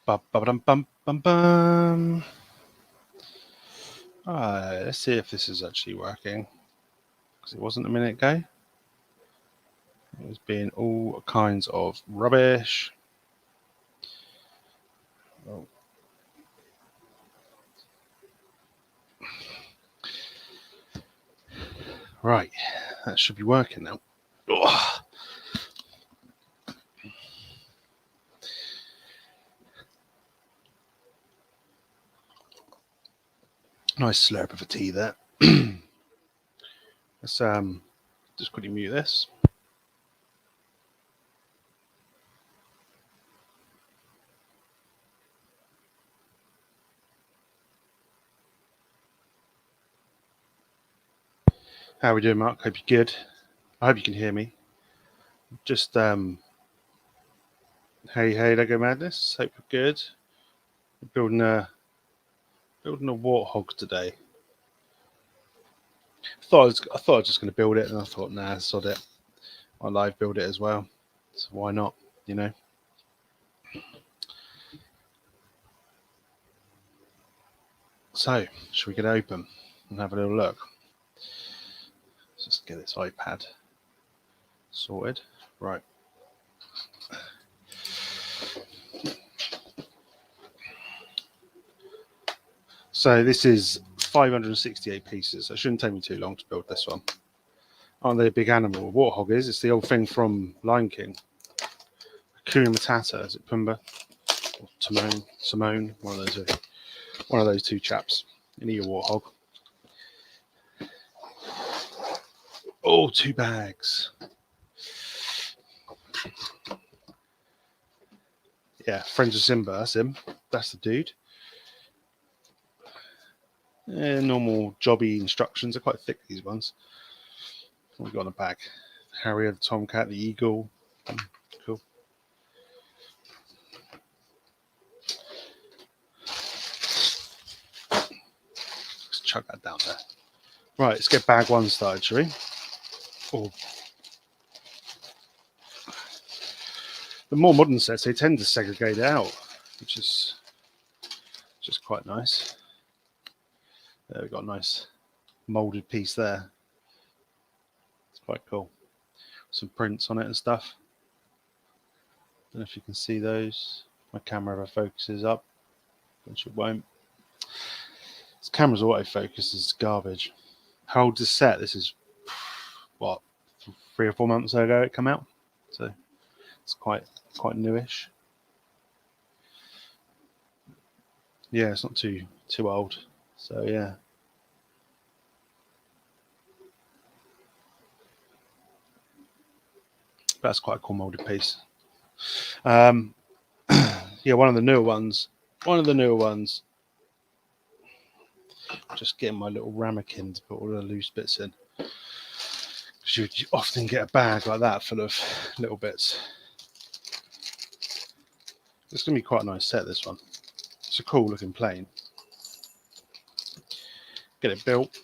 Ba-ba-dum-bum-bum-bum. Let's see if this is actually working. Because it wasn't a minute ago. It was being all kinds of rubbish. Oh. Right, that should be working now. Ugh. Nice slurp of a tea there. Let's just quickly mute this. How are we doing, Mark? Hope you're good. I hope you can hear me. Just hey, Lego Madness. Hope you're good. We're building a warthog today. I thought I was just going to build it, and I thought, nah, sod it. I'll live build it as well. So why not? You know. So, should we get open and have a little look? Let's just get this iPad sorted. Right. So this is 568 pieces. It shouldn't take me too long to build this one. Aren't they a big animal? Warthog is. It's the old thing from Lion King. Hakuna Matata. Is it Pumbaa? Or Simone? One of those two chaps. You need a warthog. Oh, 2 bags. Yeah, Friends of Simba. That's him. That's the dude. Normal jobby instructions are quite thick, these ones. What we got on the back? Harrier, the Tomcat, the Eagle. Cool. Let's chuck that down there. Right, let's get bag 1 started, shall we? Oh. The more modern sets, they tend to segregate it out, which is just quite nice. There we've got a nice moulded piece there. It's quite cool. Some prints on it and stuff. Don't know if you can see those. My camera ever focuses up, which it won't. This camera's autofocus is garbage. How old is this set? This is, what, 3 or 4 months ago it came out. So it's quite newish. Yeah, it's not too old. So yeah. That's quite a cool molded piece. Yeah, one of the newer ones. Just getting my little ramekin to put all the loose bits in. Because you often get a bag like that full of little bits. It's going to be quite a nice set, this one. It's a cool looking plane. Get it built.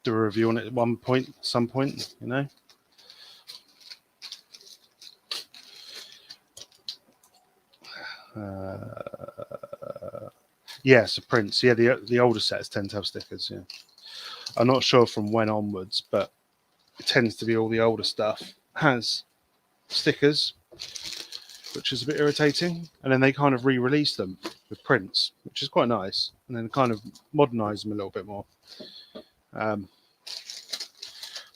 Do a review on it at some point, you know. Yeah, so prints. Yeah, the older sets tend to have stickers. Yeah, I'm not sure from when onwards, but it tends to be all the older stuff has stickers, which is a bit irritating. And then they kind of re-release them with prints, which is quite nice, and then kind of modernise them a little bit more, which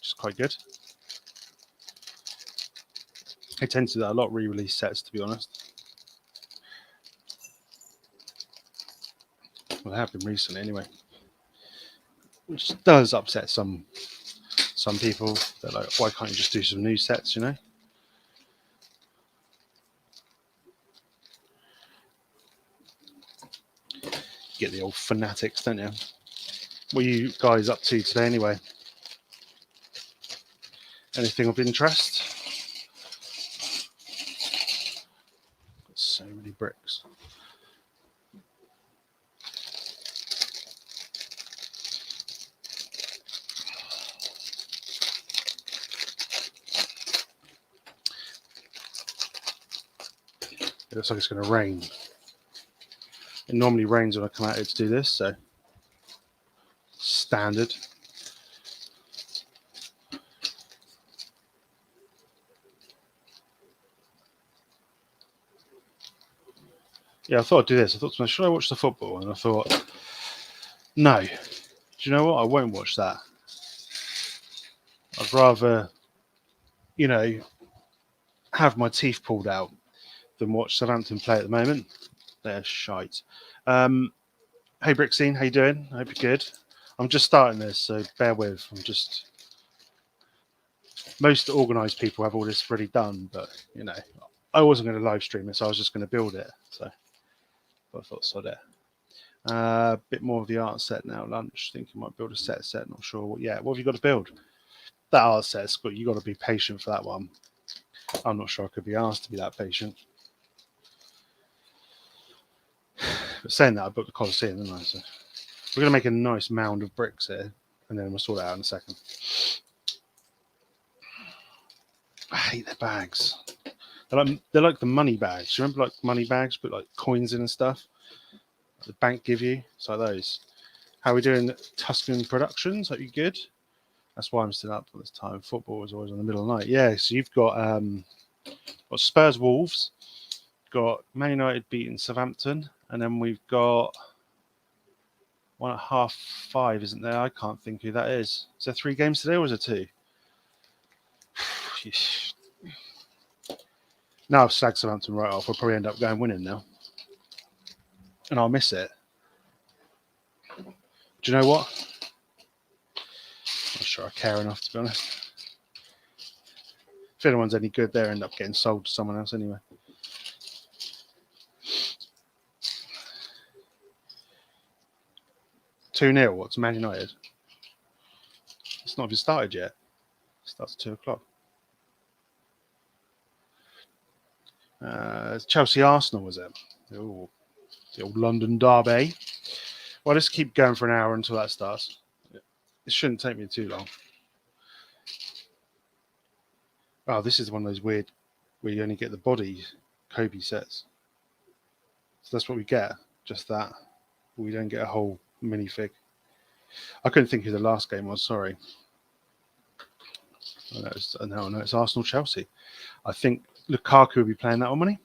is quite good. They tend to do that a lot, re-release sets, to be honest. Well, they have been recently anyway, which does upset some people. They're like, why can't you just do some new sets, you know? You get the old fanatics, don't you? What are you guys up to today anyway? Anything of interest? Got so many bricks. It looks like it's going to rain. It normally rains when I come out here to do this, so standard. Yeah, I thought I'd do this. I thought, should I watch the football? And I thought, no. Do you know what? I won't watch that. I'd rather, you know, have my teeth pulled out than watch Southampton play at the moment. They're shite. Hey, Brixine, how you doing? I hope you're good. I'm just starting this, so bear with. Most organised people have all this already done, but, you know, I wasn't going to live stream it, so I was just going to build it. So I thought, sod it. A bit more of the art set now. Lunch. Think you might build a set. Not sure what yet. What have you got to build? That art set, you got to be patient for that one. I'm not sure I could be asked to be that patient. But saying that, I booked the Colosseum, didn't I? So we're going to make a nice mound of bricks here, and then we'll sort it out in a second. I hate their bags. They're like the money bags. You remember like money bags, put like coins in and stuff? The bank give you. It's like those. How are we doing Tuscan Productions? Hope you good? That's why I'm still up at this time. Football is always in the middle of the night. Yeah, so you've got Spurs Wolves, got Man United beating Southampton, and then we've got one at 5:30, isn't there? I can't think who that is. Is there 3 games today or is it 2? Now I've slagged Southampton right off. I'll probably end up going winning now. And I'll miss it. Do you know what? I'm not sure I care enough, to be honest. If anyone's any good, they end up getting sold to someone else anyway. Two 2-0. What's Man United? It's not even started yet. It starts at 2 o'clock. Chelsea Arsenal, was it? Ooh, the old London derby. Well, let's keep going for an hour until that starts. It shouldn't take me too long. Oh, this is one of those weird where you only get the body Cobi sets. So that's what we get, just that. We don't get a whole minifig. I couldn't think who the last game was, sorry. I know it's Arsenal Chelsea. I think Lukaku will be playing that one, won't he?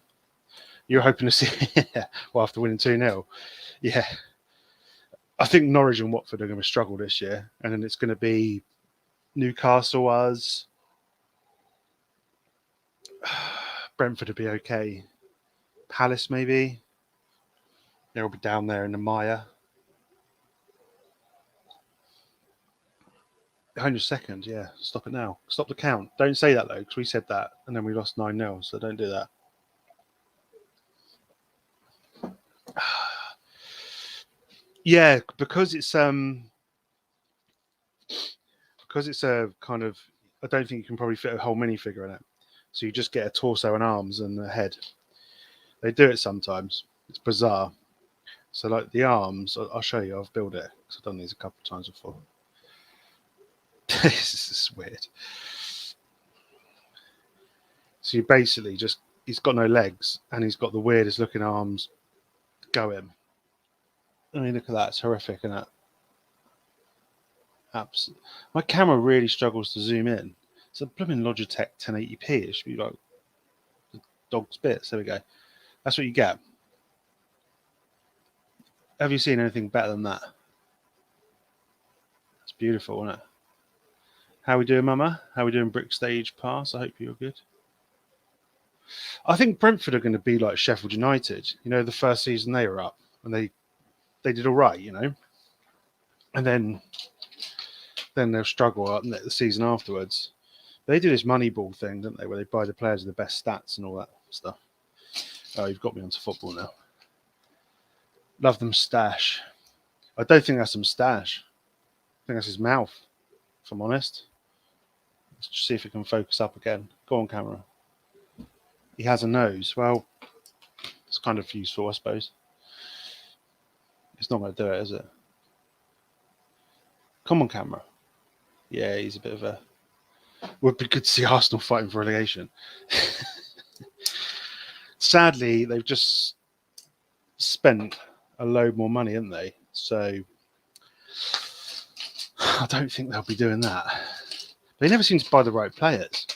You're hoping to see, well, after winning 2-0. Yeah. I think Norwich and Watford are going to struggle this year, and then it's going to be Newcastle us. Brentford will be okay. Palace maybe. They'll be down there in the mire. 100 seconds, yeah. Stop it now. Stop the count. Don't say that though, because we said that, and then we lost 9-0. So don't do that. Yeah, because it's a kind of, I don't think you can probably fit a whole minifigure in it. So you just get a torso and arms and a head. They do it sometimes. It's bizarre. So like the arms, I'll show you. I've built it because I've done these a couple of times before. This is weird. So you basically just, he's got no legs and he's got the weirdest looking arms going. I mean, look at that. It's horrific, isn't it? Absolutely. My camera really struggles to zoom in. It's a blooming Logitech 1080p. It should be like the dog's bits. There we go. That's what you get. Have you seen anything better than that? It's beautiful, isn't it? How we doing, Mama? How we doing, Brick Stage Pass? I hope you're good. I think Brentford are going to be like Sheffield United. You know, the first season they were up and they did all right, you know. And then they'll struggle up the season afterwards. They do this Moneyball thing, don't they, where they buy the players with the best stats and all that stuff. Oh, you've got me onto football now. Love them stash. I don't think that's some stash. I think that's his mouth, if I'm honest. Let's just see if it can focus up again. Go on, camera. He has a nose. Well, it's kind of useful, I suppose. It's not going to do it, is it? Come on, camera. Yeah, he's a bit of a... Would be good to see Arsenal fighting for relegation. Sadly, they've just spent a load more money, haven't they? So I don't think they'll be doing that. They never seem to buy the right players.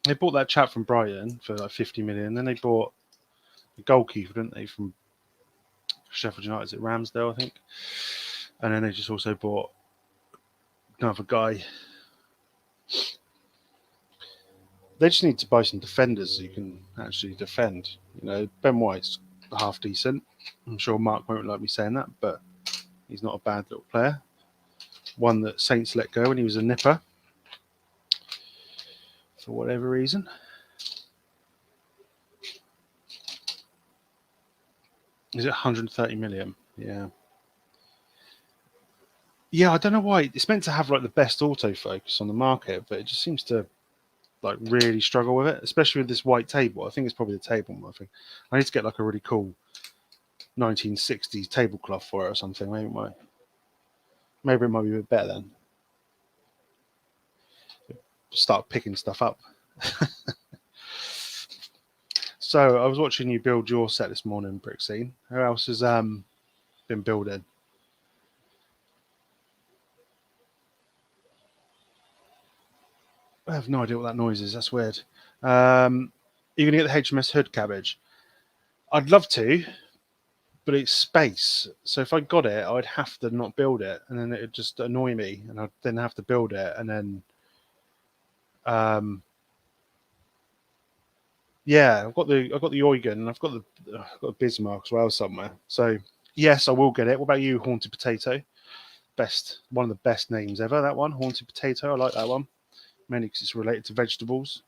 They bought that chap from Brighton for like 50 million. Then they bought the goalkeeper, didn't they, from Sheffield United? Is it Ramsdale, I think? And then they just also bought another guy. They just need to buy some defenders who can actually defend. You know, Ben White's half decent. I'm sure Mark won't like me saying that, but he's not a bad little player. One that Saints let go when he was a nipper for whatever reason. Is it 130 million? Yeah. Yeah, I don't know why. It's meant to have like the best autofocus on the market, but it just seems to like really struggle with it, especially with this white table. I think it's probably the table more thing. I need to get like a really cool 1960s tablecloth for it or something. Maybe it might be a bit better then. Start picking stuff up. So I was watching you build your set this morning, Brixine. Who else has been building? I have no idea what that noise is. That's weird. Are you going to get the HMS Hood cabbage? I'd love to, but it's space. So if I got it, I'd have to not build it, and then it'd just annoy me, and I'd then have to build it, and then yeah, I've got the Eugen, and I've got the Bismarck as well somewhere. So yes, I will get it. What about you, Haunted Potato? One of the best names ever. That one, Haunted Potato. I like that one mainly because it's related to vegetables.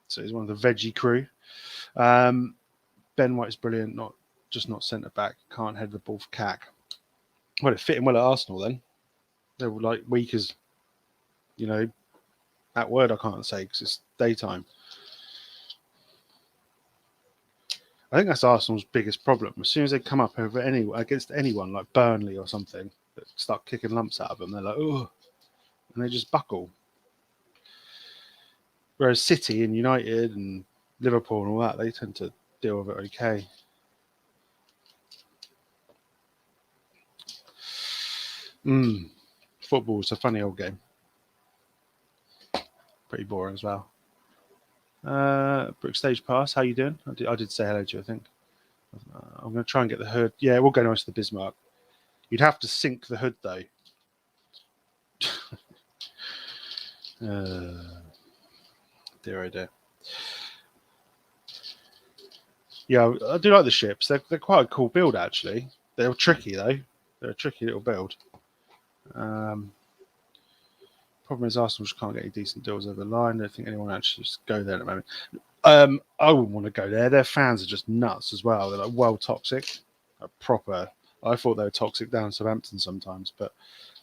So he's one of the veggie crew. Ben White's brilliant. Not centre back. Can't head the ball for cack. Well, it fit him well at Arsenal then. They were like weak as, you know, that word I can't say because it's daytime. I think that's Arsenal's biggest problem. As soon as they come up against anyone like Burnley or something that start kicking lumps out of them, they're like, oh, and they just buckle. Whereas City and United and Liverpool and all that, they tend to deal with it okay. Football's a funny old game. Pretty boring as well. Brook Stage Pass, how you doing? I did say hello to you, I think. I'm going to try and get the hood. Yeah, we'll go nice to the Bismarck. You'd have to sink the hood, though. Dear, oh dear. Yeah, I do like the ships. They're quite a cool build, actually. They're tricky, though. They're a tricky little build. Problem is Arsenal just can't get any decent deals over the line. I don't think anyone actually just go there at the moment. I wouldn't want to go there. Their fans are just nuts as well. They're like well toxic. Proper. I thought they were toxic down Southampton sometimes, but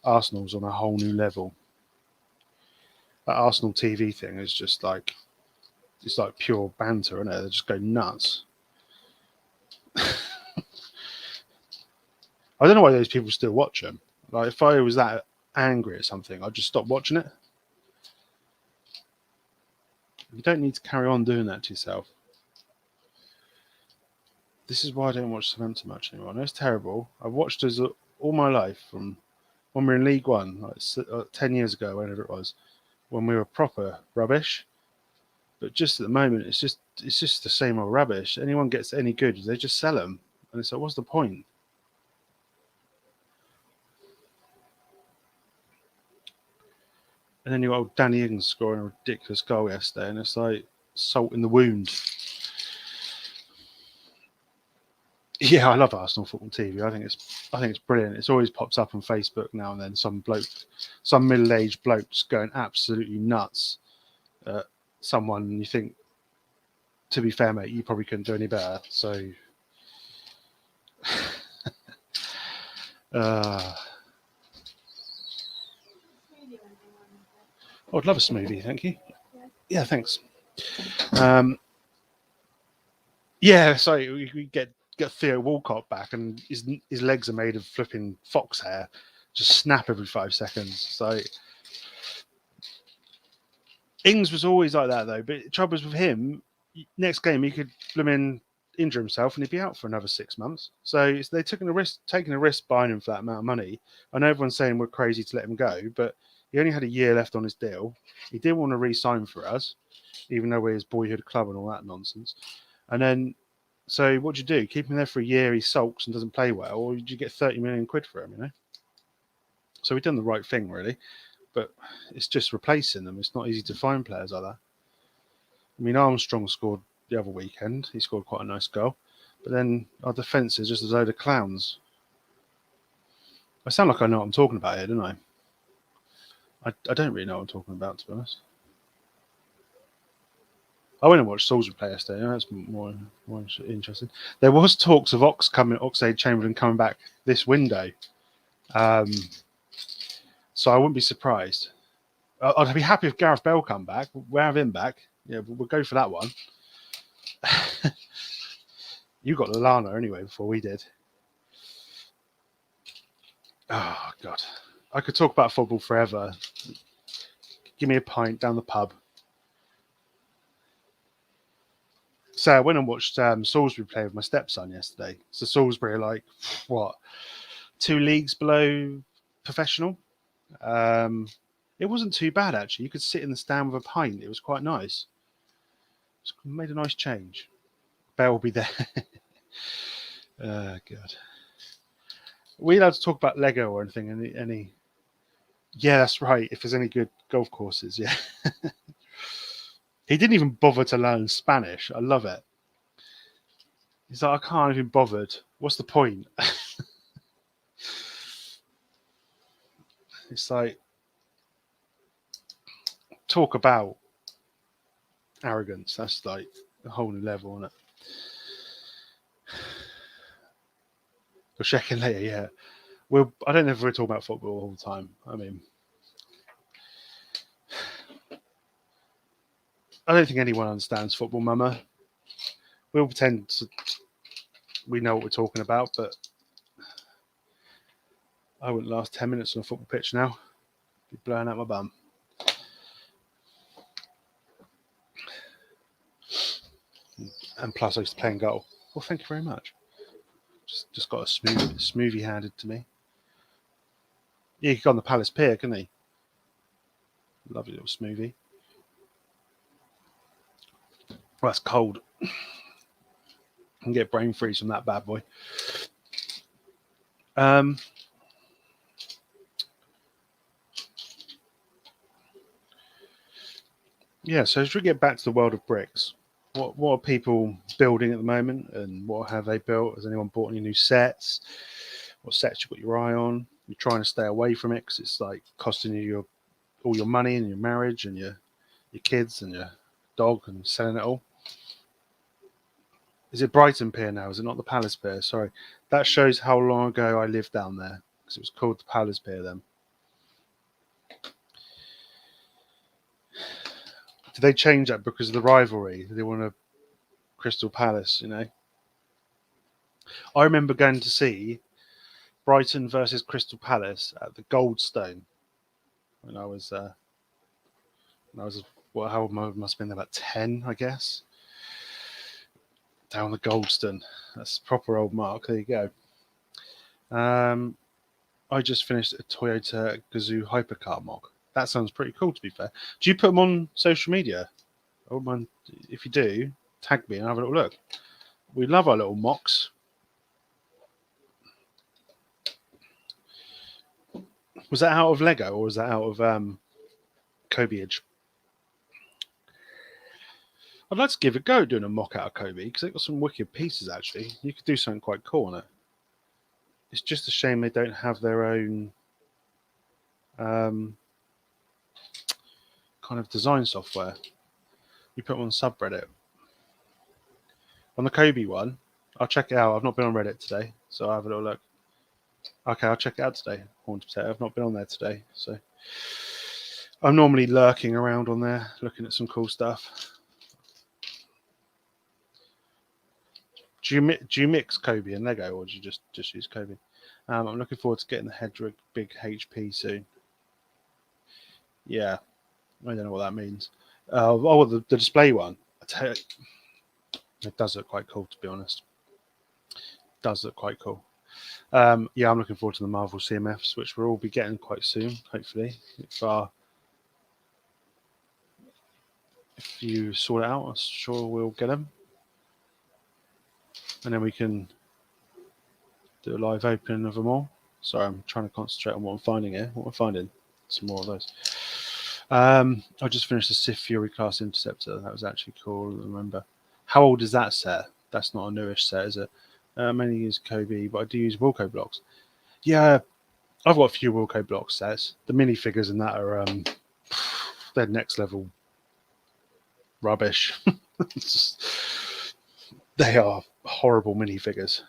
Arsenal's on a whole new level. That Arsenal TV thing is just like, it's like pure banter, isn't it? They just go nuts. I don't know why those people still watch them. Like, if I was that angry at something, I'd just stop watching it. You don't need to carry on doing that to yourself. This is why I don't watch Southampton much anymore. I know it's terrible. I've watched us all my life from when we were in League One, like 10 years ago, whenever it was, when we were proper rubbish. But just at the moment, it's just the same old rubbish. Anyone gets any good, they just sell them. And it's like, what's the point? And then you got Danny Ings scoring a ridiculous goal yesterday, and it's like salt in the wound. Yeah, I love Arsenal Football TV. I think it's brilliant. It always pops up on Facebook now and then. Some middle-aged bloke just going absolutely nuts at someone, and you think, to be fair, mate, you probably couldn't do any better. So, oh, I'd love a smoothie, thank you. Yeah, thanks. Yeah, sorry, we get Theo Walcott back, and his legs are made of flipping fox hair. Just snap every 5 seconds. So Ings was always like that, though. But the trouble is with him, next game he could injure himself and he'd be out for another 6 months. So they're taking a risk buying him for that amount of money. I know everyone's saying we're crazy to let him go, but he only had a year left on his deal. He didn't want to re-sign for us, even though we're his boyhood club and all that nonsense. And then, so what do you do? Keep him there for a year, he sulks and doesn't play well, or did you get 30 million quid for him, you know? So we've done the right thing, really. But it's just replacing them. It's not easy to find players like that. I mean, Armstrong scored the other weekend. He scored quite a nice goal. But then our defence is just a load of clowns. I sound like I know what I'm talking about here, don't I? I don't really know what I'm talking about, to be honest. I went and watched Salisbury play yesterday. That's more interesting. There was talks of Oxlade-Chamberlain coming back this window. So I wouldn't be surprised. I'd be happy if Gareth Bell come back. We'll have him back. Yeah, we'll go for that one. You got Lallana anyway before we did. Oh, God. I could talk about football forever. Give me a pint down the pub. So I went and watched Salisbury play with my stepson yesterday. So Salisbury are like, what, 2 leagues below professional? It wasn't too bad, actually. You could sit in the stand with a pint. It was quite nice. It made a nice change. Bell will be there. Oh, God. Are we allowed to talk about Lego or anything? Any? Yeah, that's right. If there's any good golf courses, yeah. He didn't even bother to learn Spanish. I love it. He's like, I can't even bothered. What's the point? It's like, talk about arrogance. That's like a whole new level, isn't it? We'll check in later, yeah. I don't know if we're talking about football all the time. I mean, I don't think anyone understands football, Mama. We'll pretend we know what we're talking about, but I wouldn't last 10 minutes on a football pitch now. I'd be blowing out my bum. And plus, I used to play in goal. Well, thank you very much. Just got a smoothie handed to me. Yeah, he could go on the Palace Pier, couldn't he? Lovely little smoothie. Well, that's cold. I can get brain freeze from that bad boy. Yeah, so as we get back to the world of bricks, what are people building at the moment, and what have they built? Has anyone bought any new sets? What sets you got your eye on? You're trying to stay away from it because it's like costing you all your money and your marriage and your kids and your dog and selling it all. Is it Brighton Pier now? Is it not the Palace Pier? Sorry. That shows how long ago I lived down there, because it was called the Palace Pier then. Did they change that because of the rivalry? Did they want a Crystal Palace, you know? I remember going to see Brighton versus Crystal Palace at the Goldstone when I was what, how old must have been about 10, I guess. Down the Goldstone. That's proper old Mark. There you go. I just finished a Toyota Gazoo hypercar mock. That sounds pretty cool, to be fair. Do you put them on social media? I wouldn't mind if you do. Tag me and have a little look. We love our little mocks. Was that out of Lego or was that out of Cobiage? I'd like to give it a go doing a mock out of Cobi because they've got some wicked pieces, actually. You could do something quite cool on it. It's just a shame they don't have their own kind of design software. You put them on subreddit. On the Cobi one, I'll check it out. I've not been on Reddit today, so I'll have a little look. Okay, I'll check it out today. I've not been on there today, so I'm normally lurking around on there, looking at some cool stuff. Do you mix Cobi and Lego, or do you just use Cobi? I'm looking forward to getting the Hedrick big HP soon. Yeah, I don't know what that means. The display one. It does look quite cool, to be honest. It does look quite cool. Yeah, I'm looking forward to the Marvel CMFs, which we'll all be getting quite soon, hopefully. If you sort it out, I'm sure we'll get them. And then we can do a live opening of them all. Sorry, I'm trying to concentrate on what I'm finding here. What am I finding? Some more of those. I just finished the Sith Fury class Interceptor. That was actually cool. I remember. How old is that set? That's not a newish set, is it? I mainly use Cobi, but I do use Wilco blocks. Yeah, I've got a few Wilco block sets. The minifigures in that are they're next level rubbish. They are horrible minifigures.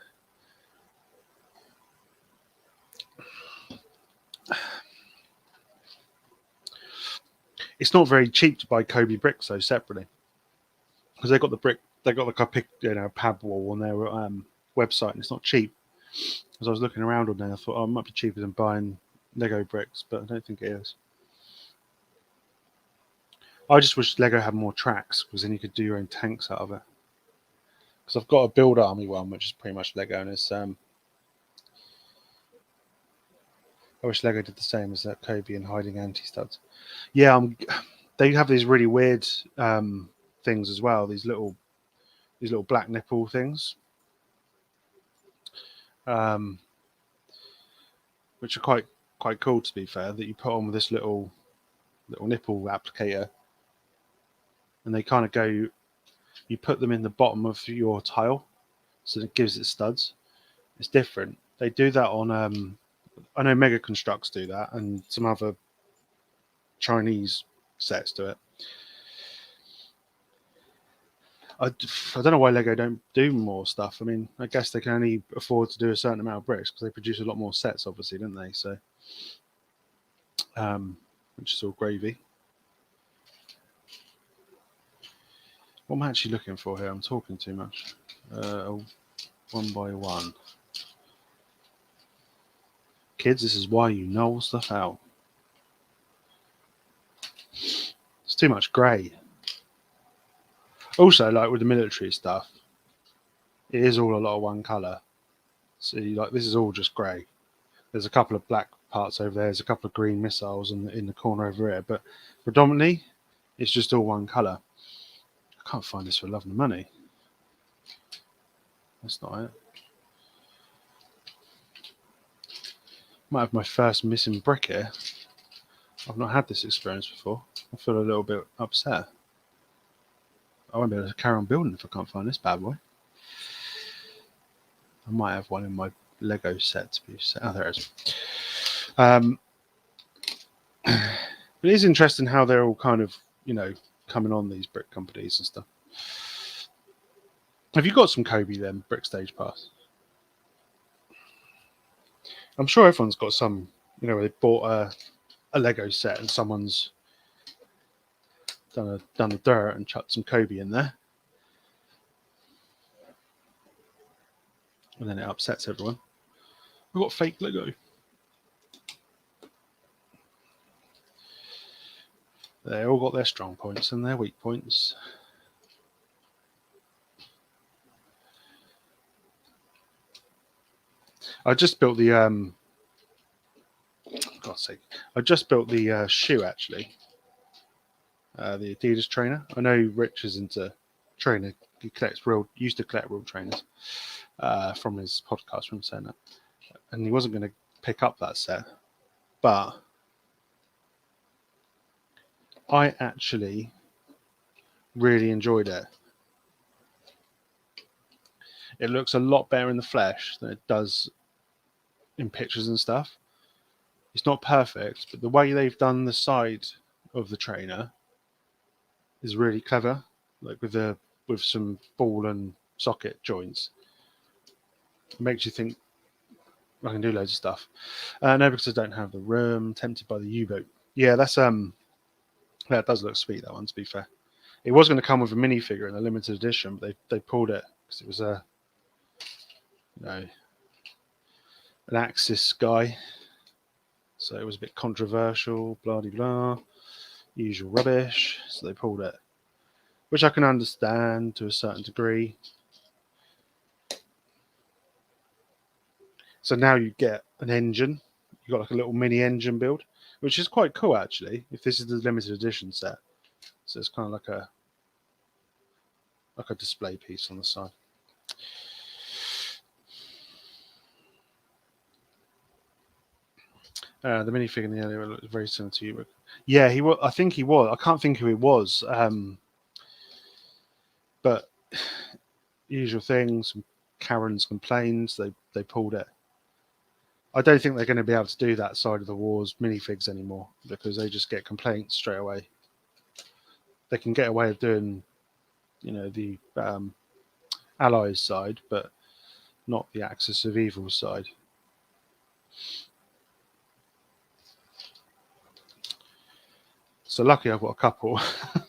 It's not very cheap to buy Cobi bricks though separately, because they got the brick, they got like a pad wall on their website, and it's not cheap. As I was looking around on there, I thought, oh, it might be cheaper than buying Lego bricks, but I don't think it is. I just wish Lego had more tracks, because then you could do your own tanks out of it. Because I've got a Build Army one, which is pretty much Lego, and it's I wish Lego did the same as that Cobi and hiding anti-studs. Yeah, they have these really weird things as well. These little black nipple things, which are quite cool, to be fair. That you put on with this little nipple applicator, and they kind of go. You put them in the bottom of your tile, so it gives it studs. It's different. They do that on. I know Mega Constructs do that, and some other Chinese sets do it. I don't know why Lego don't do more stuff. I mean, I guess they can only afford to do a certain amount of bricks because they produce a lot more sets, obviously, don't they? So, which is all gravy. What am I actually looking for here? I'm talking too much. One by one. Kids, this is why you null stuff out. It's too much grey. Also, like with the military stuff, it is all a lot of one colour. So, like, this is all just grey. There's a couple of black parts over there. There's a couple of green missiles in the corner over here, but predominantly, it's just all one colour. I can't find this for love and money. That's not it. Might have my first missing brick here. I've not had this experience before. I feel a little bit upset. I won't be able to carry on building if I can't find this bad boy. I might have one in my Lego set to be set. Oh, there it is. It is interesting how they're all kind of, coming on, these brick companies and stuff. Have you got some Cobi then, Brick Stage Pass? I'm sure everyone's got some, where they bought a Lego set and someone's done the dirt and chucked some Cobi in there. And then it upsets everyone. We've got fake Lego. They all got their strong points and their weak points. I just built the God's sake! I just built the shoe, actually. The Adidas trainer. I know Rich is into trainer. He used to collect real trainers from his podcast from saying that, and he wasn't going to pick up that set, but I actually really enjoyed it. It looks a lot better in the flesh than it does in pictures and stuff. It's not perfect, but the way they've done the side of the trainer is really clever, like with some ball and socket joints. It makes you think I can do loads of stuff. No, because I don't have the room. Tempted by the U-boat. Yeah, that does look sweet, that one, to be fair. It was going to come with a minifigure in a limited edition, but they pulled it because it was an Axis guy. So it was a bit controversial, blah de blah, usual rubbish. So they pulled it. which I can understand to a certain degree. So now you get an engine. You've got like a little mini engine build, which is quite cool actually, if this is the limited edition set. So it's kind of like a display piece on the side. The minifig in the area looks very similar to you. But yeah, he was. I think he was. I can't think who it was. But usual things. Karen's complains. They pulled it. I don't think they're going to be able to do that side of the wars minifigs anymore because they just get complaints straight away. They can get away with doing, the Allies side, but not the Axis of Evil side. So lucky I've got a couple. I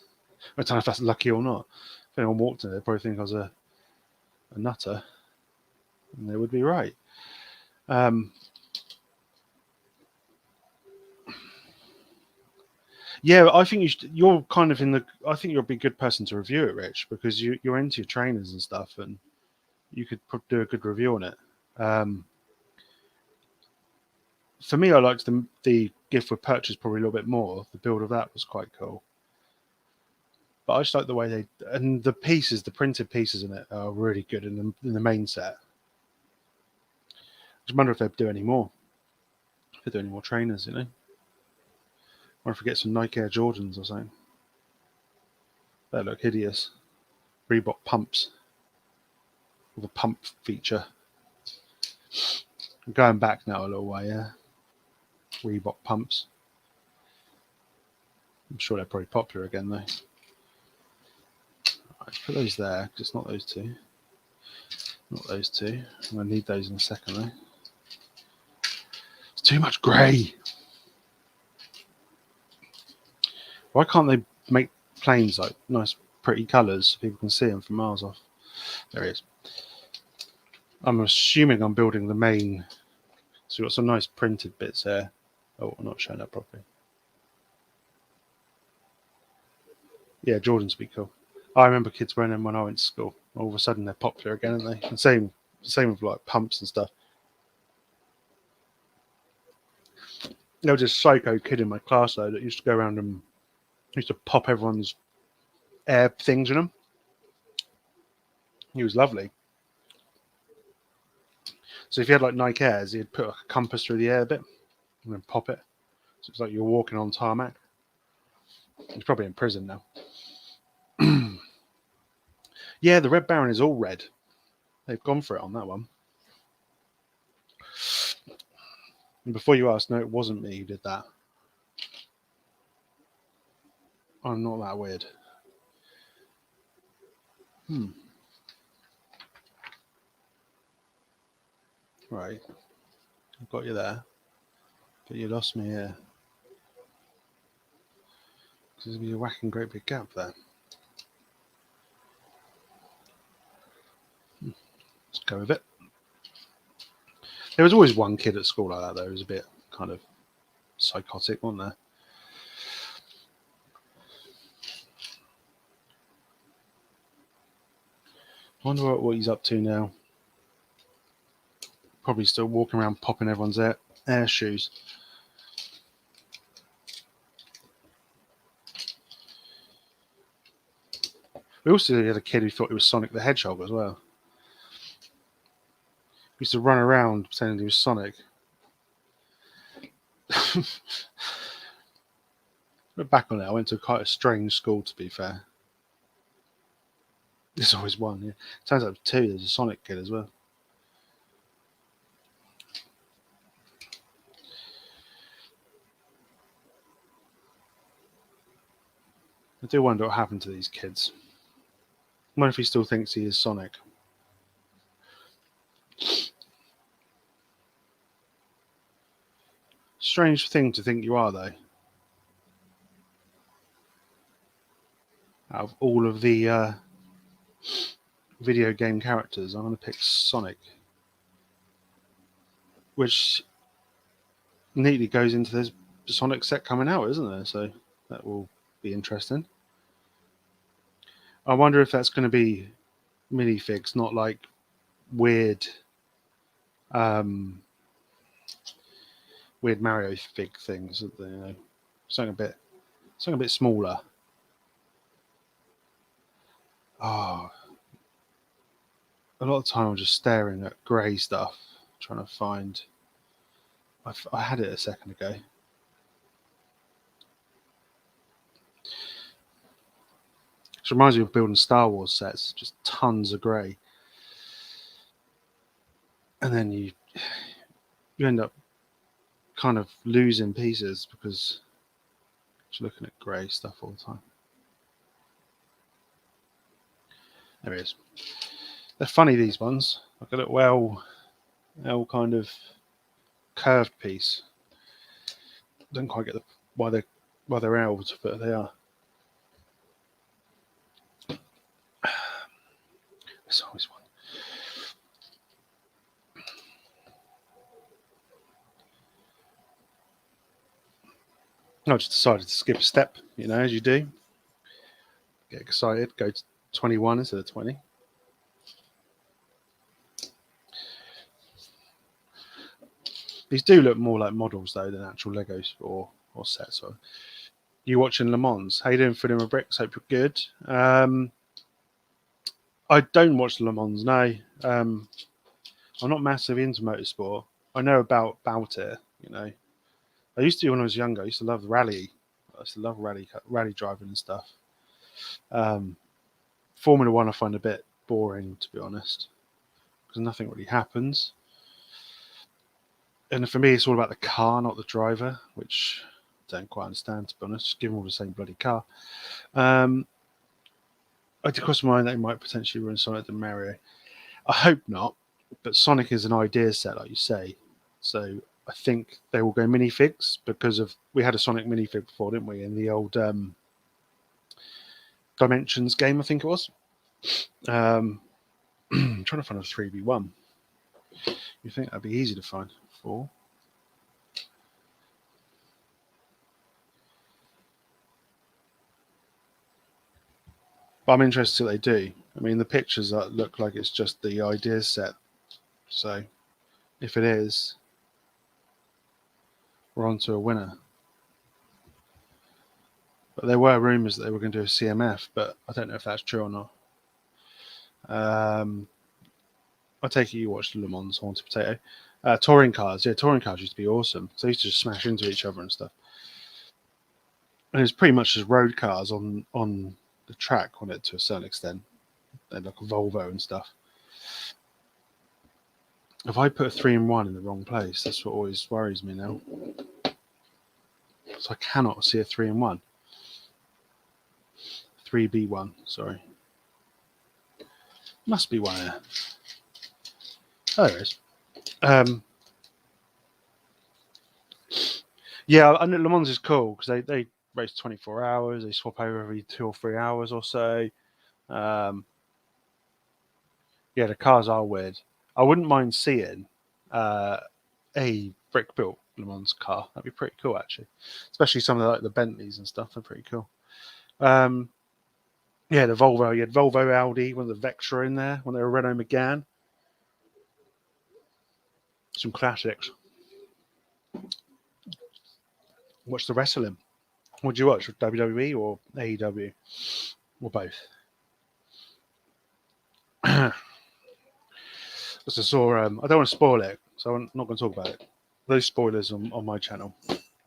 don't know if that's lucky or not. If anyone walked in, they'd probably think I was a nutter, and they would be right. Yeah, I think you're kind of in the. I think you'll be a good person to review it, Rich, because you're into your trainers and stuff, and you could do a good review on it. For me, I liked the gift with purchase probably a little bit more. The build of that was quite cool. But I just like the way and the pieces, the printed pieces in it are really good in the main set. I just wonder if they'd do any more. If they do any more trainers, Or if we get some Nike Air Jordans or something. They look hideous. Reebok pumps. With a pump feature. I'm going back now a little way, yeah. Reebok pumps. I'm sure they're probably popular again though. Right, put those there, because it's not those two. Not those two. I'm going to need those in a second though. It's too much grey. Why can't they make planes like nice, pretty colours so people can see them from miles off? There he is. I'm assuming I'm building the main. So we've got some nice printed bits there. Oh, I'm not showing that properly. Yeah, Jordans would be cool. I remember kids wearing them when I went to school. All of a sudden they're popular again, aren't they? And same with like pumps and stuff. There was this psycho kid in my class though that used to go around and used to pop everyone's air things in them. He was lovely. So if you had like Nike Airs, he'd put a compass through the air a bit and then pop it. So it's like you're walking on tarmac. He's probably in prison now. Yeah, the Red Baron is all red. They've gone for it on that one. And before you ask, no, it wasn't me who did that. I'm not that weird. Right. I've got you there. But you lost me here. There's going to be a whacking great big gap there. Let's go with it. There was always one kid at school like that, though. He was a bit kind of psychotic, wasn't there? I wonder what he's up to now. Probably still walking around popping everyone's air shoes. We also had a kid who thought he was Sonic the Hedgehog as well. He used to run around pretending he was Sonic. Look back on it, I went to quite a strange school, to be fair. There's always one, yeah. Turns out two, there's a Sonic kid as well. I do wonder what happened to these kids. I wonder if he still thinks he is Sonic. Strange thing to think you are, though. Out of all of the video game characters, I'm going to pick Sonic. Which neatly goes into this Sonic set coming out, isn't there? So that will be interesting. I wonder if that's going to be minifigs, not like weird, weird Mario fig things. You know, something a bit smaller. Oh, a lot of the time I'm just staring at grey stuff, trying to find. I had it a second ago. It reminds me of building Star Wars sets, just tons of grey, and then you end up kind of losing pieces because you're looking at grey stuff all the time. There it is. They're funny, these ones. Like a little L kind of curved piece. Don't quite get why they're L's, but they are. There's always one. I just decided to skip a step, you know, as you do. Get excited, go to 21 instead of 20. These do look more like models though than actual Legos or sets. Or you watching Le Mans? How you doing, Filling with Bricks? Hope you're good. I don't watch Le Mans. No, I'm not massively into motorsport. I know about it. You know, I used to when I was younger. I used to love the rally. I used to love rally driving and stuff. Formula One I find a bit boring, to be honest, because nothing really happens. And for me, it's all about the car, not the driver, which I don't quite understand, to be honest. Just give them all the same bloody car. I did cross my mind that it might potentially ruin Sonic and Mario. I hope not, but Sonic is an idea set, like you say. So I think they will go minifigs because we had a Sonic minifig before, didn't we? In the old Dimensions game, I think it was. I'm trying to find a 3v1. You think that'd be easy to find? 4. But I'm interested what they do. I mean, the pictures look like it's just the ideas set. So if it is, we're on to a winner. But there were rumours that they were going to do a CMF, but I don't know if that's true or not. I take it you watched Le Mans, Haunted Potato. Touring cars. Yeah, touring cars used to be awesome. So they used to just smash into each other and stuff. And it's pretty much just road cars on the track on it to a certain extent. They're like a Volvo and stuff. If I put a 3-in-1 in the wrong place, that's what always worries me now. So I cannot see a 3-in-1. 3B1, sorry. Must be one there. Oh, there is. Yeah, and Le Mans is cool because they race 24 hours. They swap over every 2 or 3 hours or so. Yeah, the cars are weird. I wouldn't mind seeing a brick-built Le Mans car. That'd be pretty cool, actually. Especially some of the Bentleys and stuff. They're pretty cool. Yeah, the Volvo. You had Volvo, Audi, one of the Vectra in there when they were Renault Megane. Some classics. Watch the wrestling. What do you watch? WWE or AEW? Or both? Because I saw, I don't want to spoil it, so I'm not going to talk about it. Those spoilers on my channel.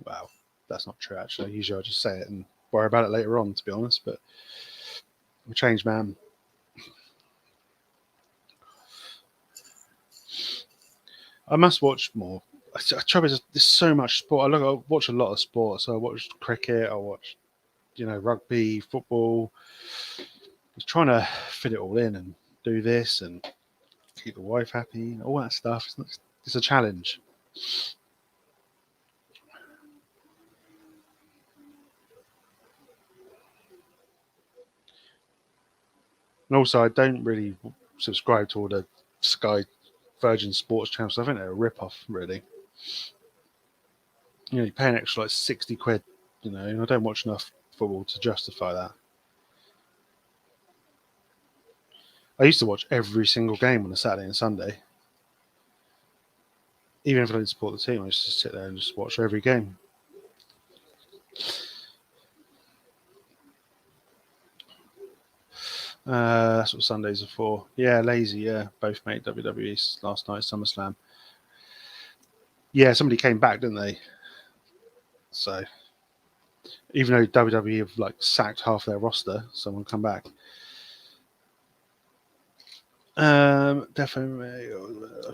Wow, that's not true, actually. Usually I just say it and worry about it later on, to be honest, but I'm a changed man. I must watch more. There's so much sport. I watch a lot of sport. So I watch cricket, I watch, rugby, football. Just trying to fit it all in and do this and keep the wife happy, all that stuff. It's a challenge. And also, I don't really subscribe to all the Sky Virgin Sports channels. I think they're a rip-off, really. You pay an extra like 60 quid, and I don't watch enough football to justify that. I used to watch every single game on a Saturday and Sunday. Even if I didn't support the team, I used to sit there and just watch every game. That's what Sundays are for. Yeah, lazy, yeah. Both made WWE last night, SummerSlam. Yeah, somebody came back, didn't they? So, even though WWE have like sacked half their roster, someone come back. Definitely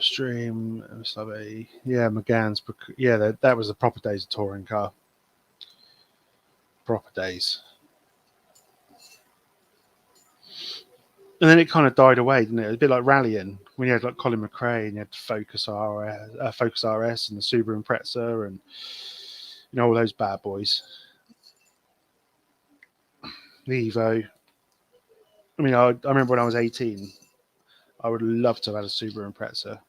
stream. Yeah, McGann's. Yeah, that was the proper days of touring car. Proper days. And then it kind of died away, didn't it? It was a bit like rallying when you had like Colin McRae and you had Focus RS and the Subaru Impreza and all those bad boys. The Evo. I mean, I remember when I was 18, I would love to have had a Subaru Impreza.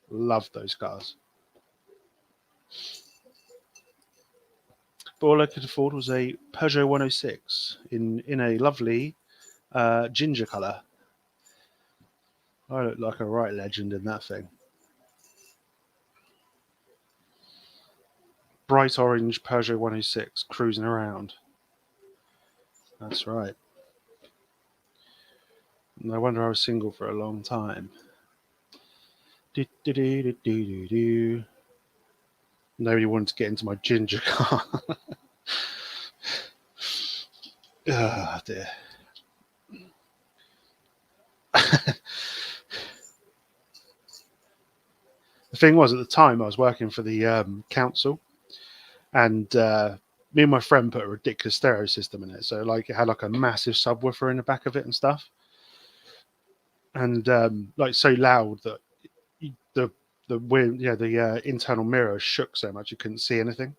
Loved those cars. But all I could afford was a Peugeot 106 in a lovely ginger colour. I look like a right legend in that thing. Bright orange Peugeot 106 cruising around. That's right. No wonder I was single for a long time. Nobody wanted to get into my ginger car. Oh dear. The thing was, at the time, I was working for the council, and me and my friend put a ridiculous stereo system in it. So, like, it had like a massive subwoofer in the back of it and stuff, and like so loud that the wind, the internal mirror shook so much you couldn't see anything.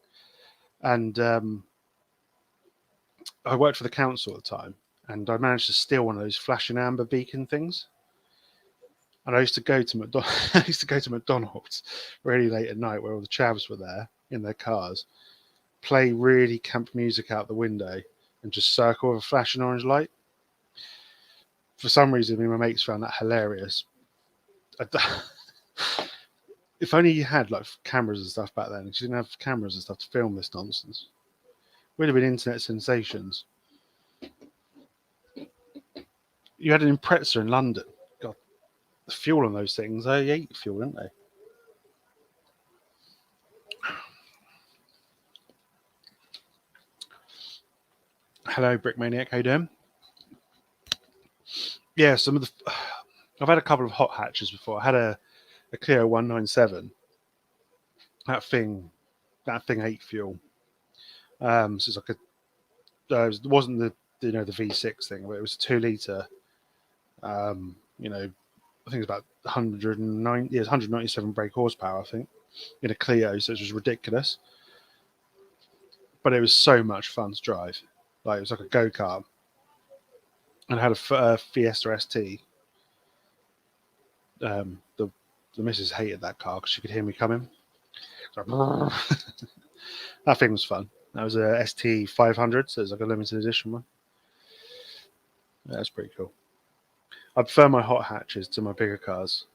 And I worked for the council at the time, and I managed to steal one of those flashing amber beacon things. And I used to go to McDonald's really late at night, where all the chavs were there in their cars, play really camp music out the window, and just circle with a flashing orange light. For some reason, me and my mates found that hilarious. If only you had like cameras and stuff back then. You didn't have cameras and stuff to film this nonsense. We'd have been internet sensations. You had an Impreza in London. God, the fuel on those things, they ate fuel, didn't they? Hello, Brickmaniac. How you doing? Yeah, I've had a couple of hot hatches before. I had a Clio 197. That thing ate fuel. So it's like it wasn't the V6 thing, but it was a 2 litre. I think it's about 197 brake horsepower, I think, in a Clio, so it was ridiculous. But it was so much fun to drive. Like, it was like a go-kart. And I had a Fiesta ST. The missus hated that car because she could hear me coming. That thing was fun. That was a ST 500, so it's like a limited edition one. Yeah, that's pretty cool. I prefer my hot hatches to my bigger cars.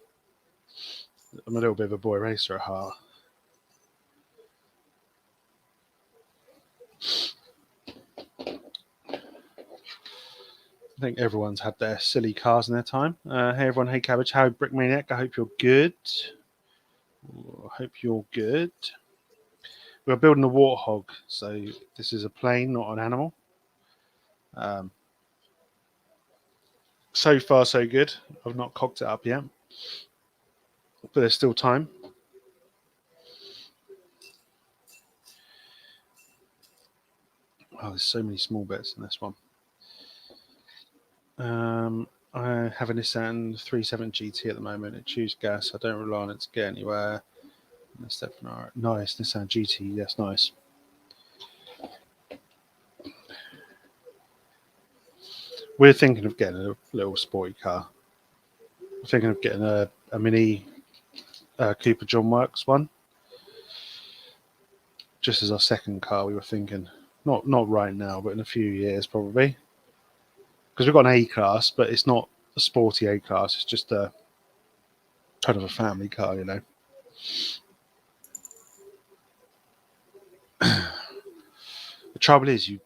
I'm a little bit of a boy racer at heart. I think everyone's had their silly cars in their time. Hey everyone, hey Cabbage, how Brickmaniac? I hope you're good. We're building a Warthog, so this is a plane, not an animal. So far, so good. I've not cocked it up yet, but there's still time. Oh, there's so many small bits in this one. I have a Nissan 370 GT at the moment. It chews gas. I don't rely on it to get anywhere. Nice Nissan GT. That's nice. We're thinking of getting a little sporty car. We're thinking of getting a mini Cooper John Works one. Just as our second car, we were thinking. Not right now, but in a few years probably. Because we've got an A-Class, but it's not a sporty A-class. It's just a kind of a family car, you know. The trouble is, you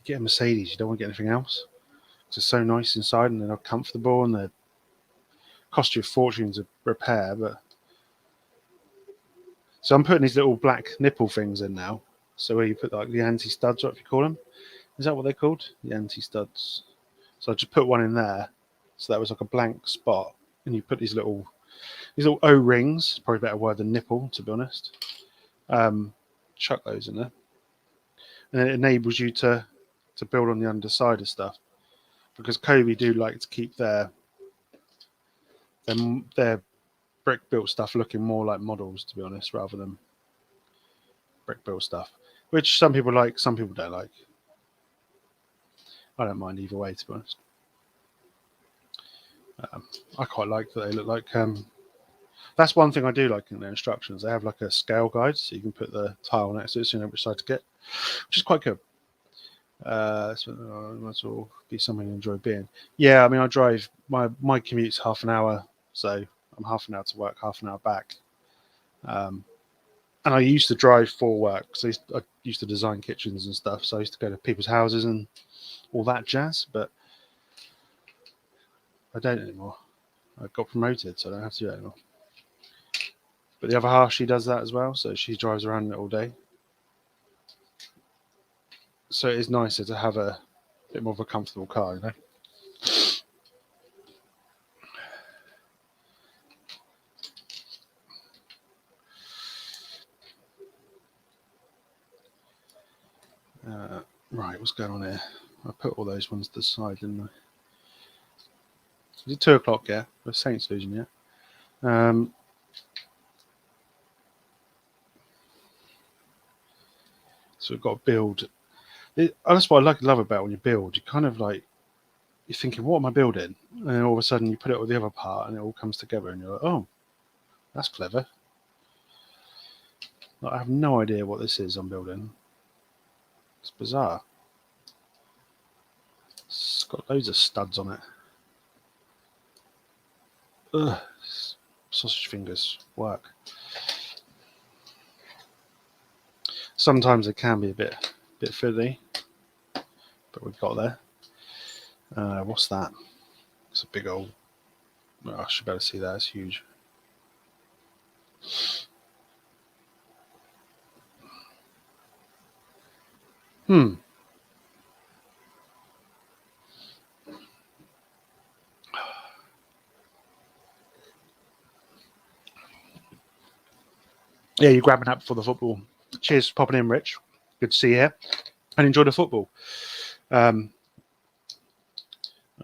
get a Mercedes, you don't want to get anything else. It's so nice inside, and they're comfortable, and they cost you a fortune to repair. But so I'm putting these little black nipple things in now. So where you put like the anti-studs, what you call them? Is that what they're called? The anti-studs. So I just put one in there. So that was like a blank spot, and you put these little O-rings. Probably a better word than nipple, to be honest. Chuck those in there, and then it enables you to build on the underside of stuff, because Cobi do like to keep their brick built stuff looking more like models, to be honest, rather than brick built stuff, which some people like, some people don't like. I don't mind either way, to be honest. I quite like that they look like. That's one thing I do like in their instructions. They have like a scale guide, so you can put the tile next to it, so you know which side to get, which is quite good. So that's all be something I enjoy being. Yeah, I mean, I drive. My commute's half an hour, so I'm half an hour to work, half an hour back. And I used to drive for work, so I used to design kitchens and stuff. So I used to go to people's houses and all that jazz, but I don't anymore. I got promoted, so I don't have to do that anymore. But the other half, she does that as well, so she drives around in it all day. So it is nicer to have a bit more of a comfortable car, you know. Right, what's going on here? I put all those ones to the side, didn't I? Is it 2 o'clock? Yeah, the Saints losing yet? So we've got to build. That's what I love about when you build. You kind of like, you're thinking, what am I building? And then all of a sudden you put it with the other part, and it all comes together, and you're like, oh, that's clever. Like, I have no idea what this is I'm building. It's bizarre. It's got loads of studs on it. Ugh, sausage fingers work. Sometimes it can be a bit fiddly, but we've got there. What's that? It's a big old. Oh, I should be able to see that. It's huge. Yeah, you're grabbing that before the football. Cheers for popping in, Rich. Good to see you here. And enjoy the football. I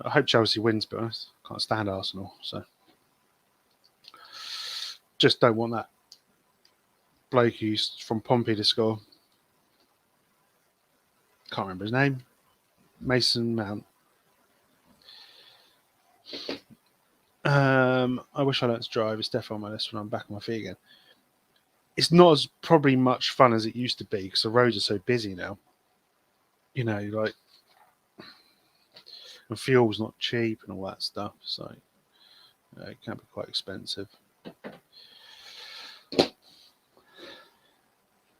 hope Chelsea wins, to be honest. Can't stand Arsenal, so just don't want that bloke who's from Pompey to score. Can't remember his name. Mason Mount. I wish I learned to drive. It's definitely on my list when I'm back on my feet again. It's not as probably much fun as it used to be because the roads are so busy now. You know, like, and fuel's not cheap and all that stuff, so it can be quite expensive. I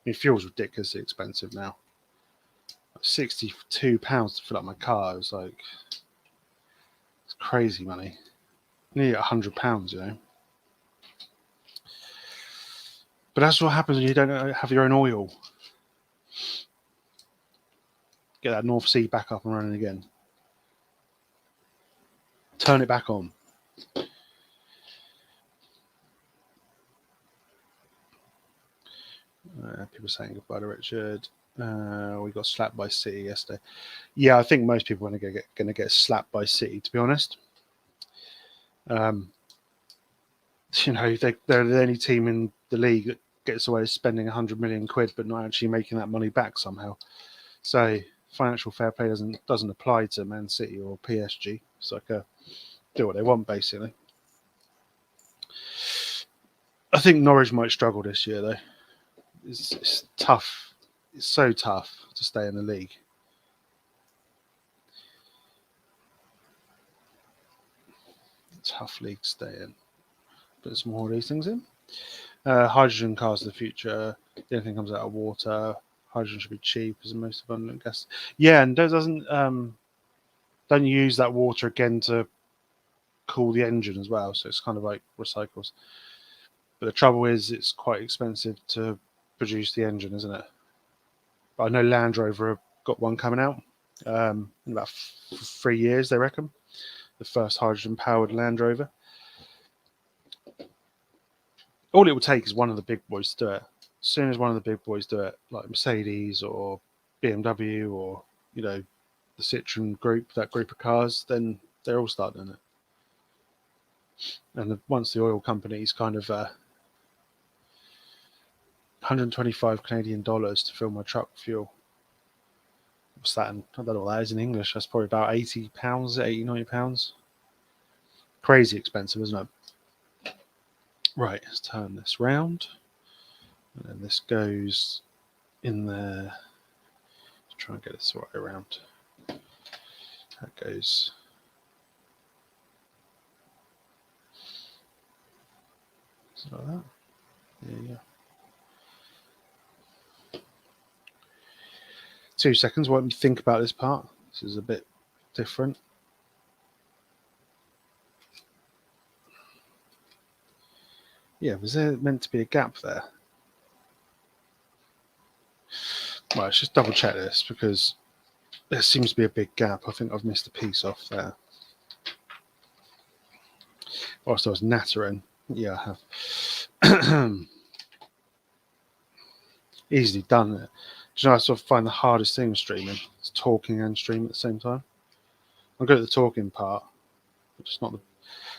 mean, fuel's ridiculously expensive now. £62 to fill up my car. It's like, it's crazy money. Nearly £100, you know. But that's what happens when you don't have your own oil. Get that North Sea back up and running again. Turn it back on. People saying goodbye to Richard. We got slapped by City yesterday. Yeah, I think most people are going to get slapped by City, to be honest. You know, they're the only team in the league that gets away with spending 100 million quid but not actually making that money back somehow. So financial fair play doesn't apply to Man City or PSG. It's like do what they want, basically. I think Norwich might struggle this year, though. It's tough. It's so tough to stay in the league. Tough league to stay in. Put some more of these things in. Hydrogen cars of the future. Anything comes out of water. Hydrogen should be cheap as the most abundant gas. Yeah, and doesn't don't use that water again to cool the engine as well. So it's kind of like recycles. But the trouble is, it's quite expensive to produce the engine, isn't it? But I know Land Rover have got one coming out in about 3 years, they reckon. The first hydrogen-powered Land Rover. All it will take is one of the big boys to do it. As soon as one of the big boys do it, like Mercedes or BMW or, you know, the Citroen group, that group of cars, then they're all starting it. And once the oil companies kind of 125 Canadian dollars to fill my truck with fuel. What's that? I don't know what that is in English. That's probably about 80 pounds, 80, 90 pounds. Crazy expensive, isn't it? Right, let's turn this round. And then this goes in there. Let's try and get this right around. That goes. Is it like that? Yeah. 2 seconds, why don't we think about this part? This is a bit different. Yeah, was there meant to be a gap there? Right, let's just double check this because there seems to be a big gap. I think I've missed a piece off there. Whilst I was nattering. Yeah, I have. Easily done it. Do you know, I sort of find the hardest thing with streaming? It's talking and streaming at the same time. I'm good at the talking part, but just not the.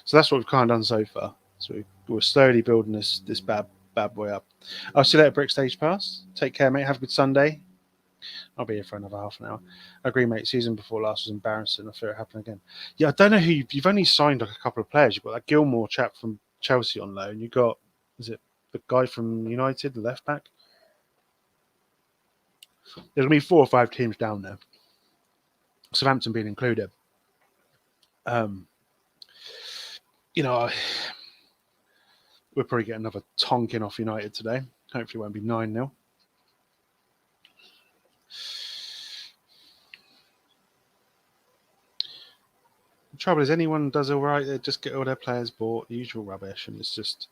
So that's what we've kind of done so far. So we're slowly building this bad boy up. I'll see you later, Brick Stage Pass. Take care, mate. Have a good Sunday. I'll be here for another half an hour. I agree, mate. Season before last was embarrassing. I fear it happened again. Yeah, I don't know who you've only signed like a couple of players. You've got that Gilmore chap from Chelsea on loan. You got, is it the guy from United, the left back? There's going to be 4 or 5 teams down there. Southampton being included. You know, we'll probably get another tonking off United today. Hopefully it won't be 9-0. The trouble is, anyone does all right, they just get all their players bought, the usual rubbish, and it's just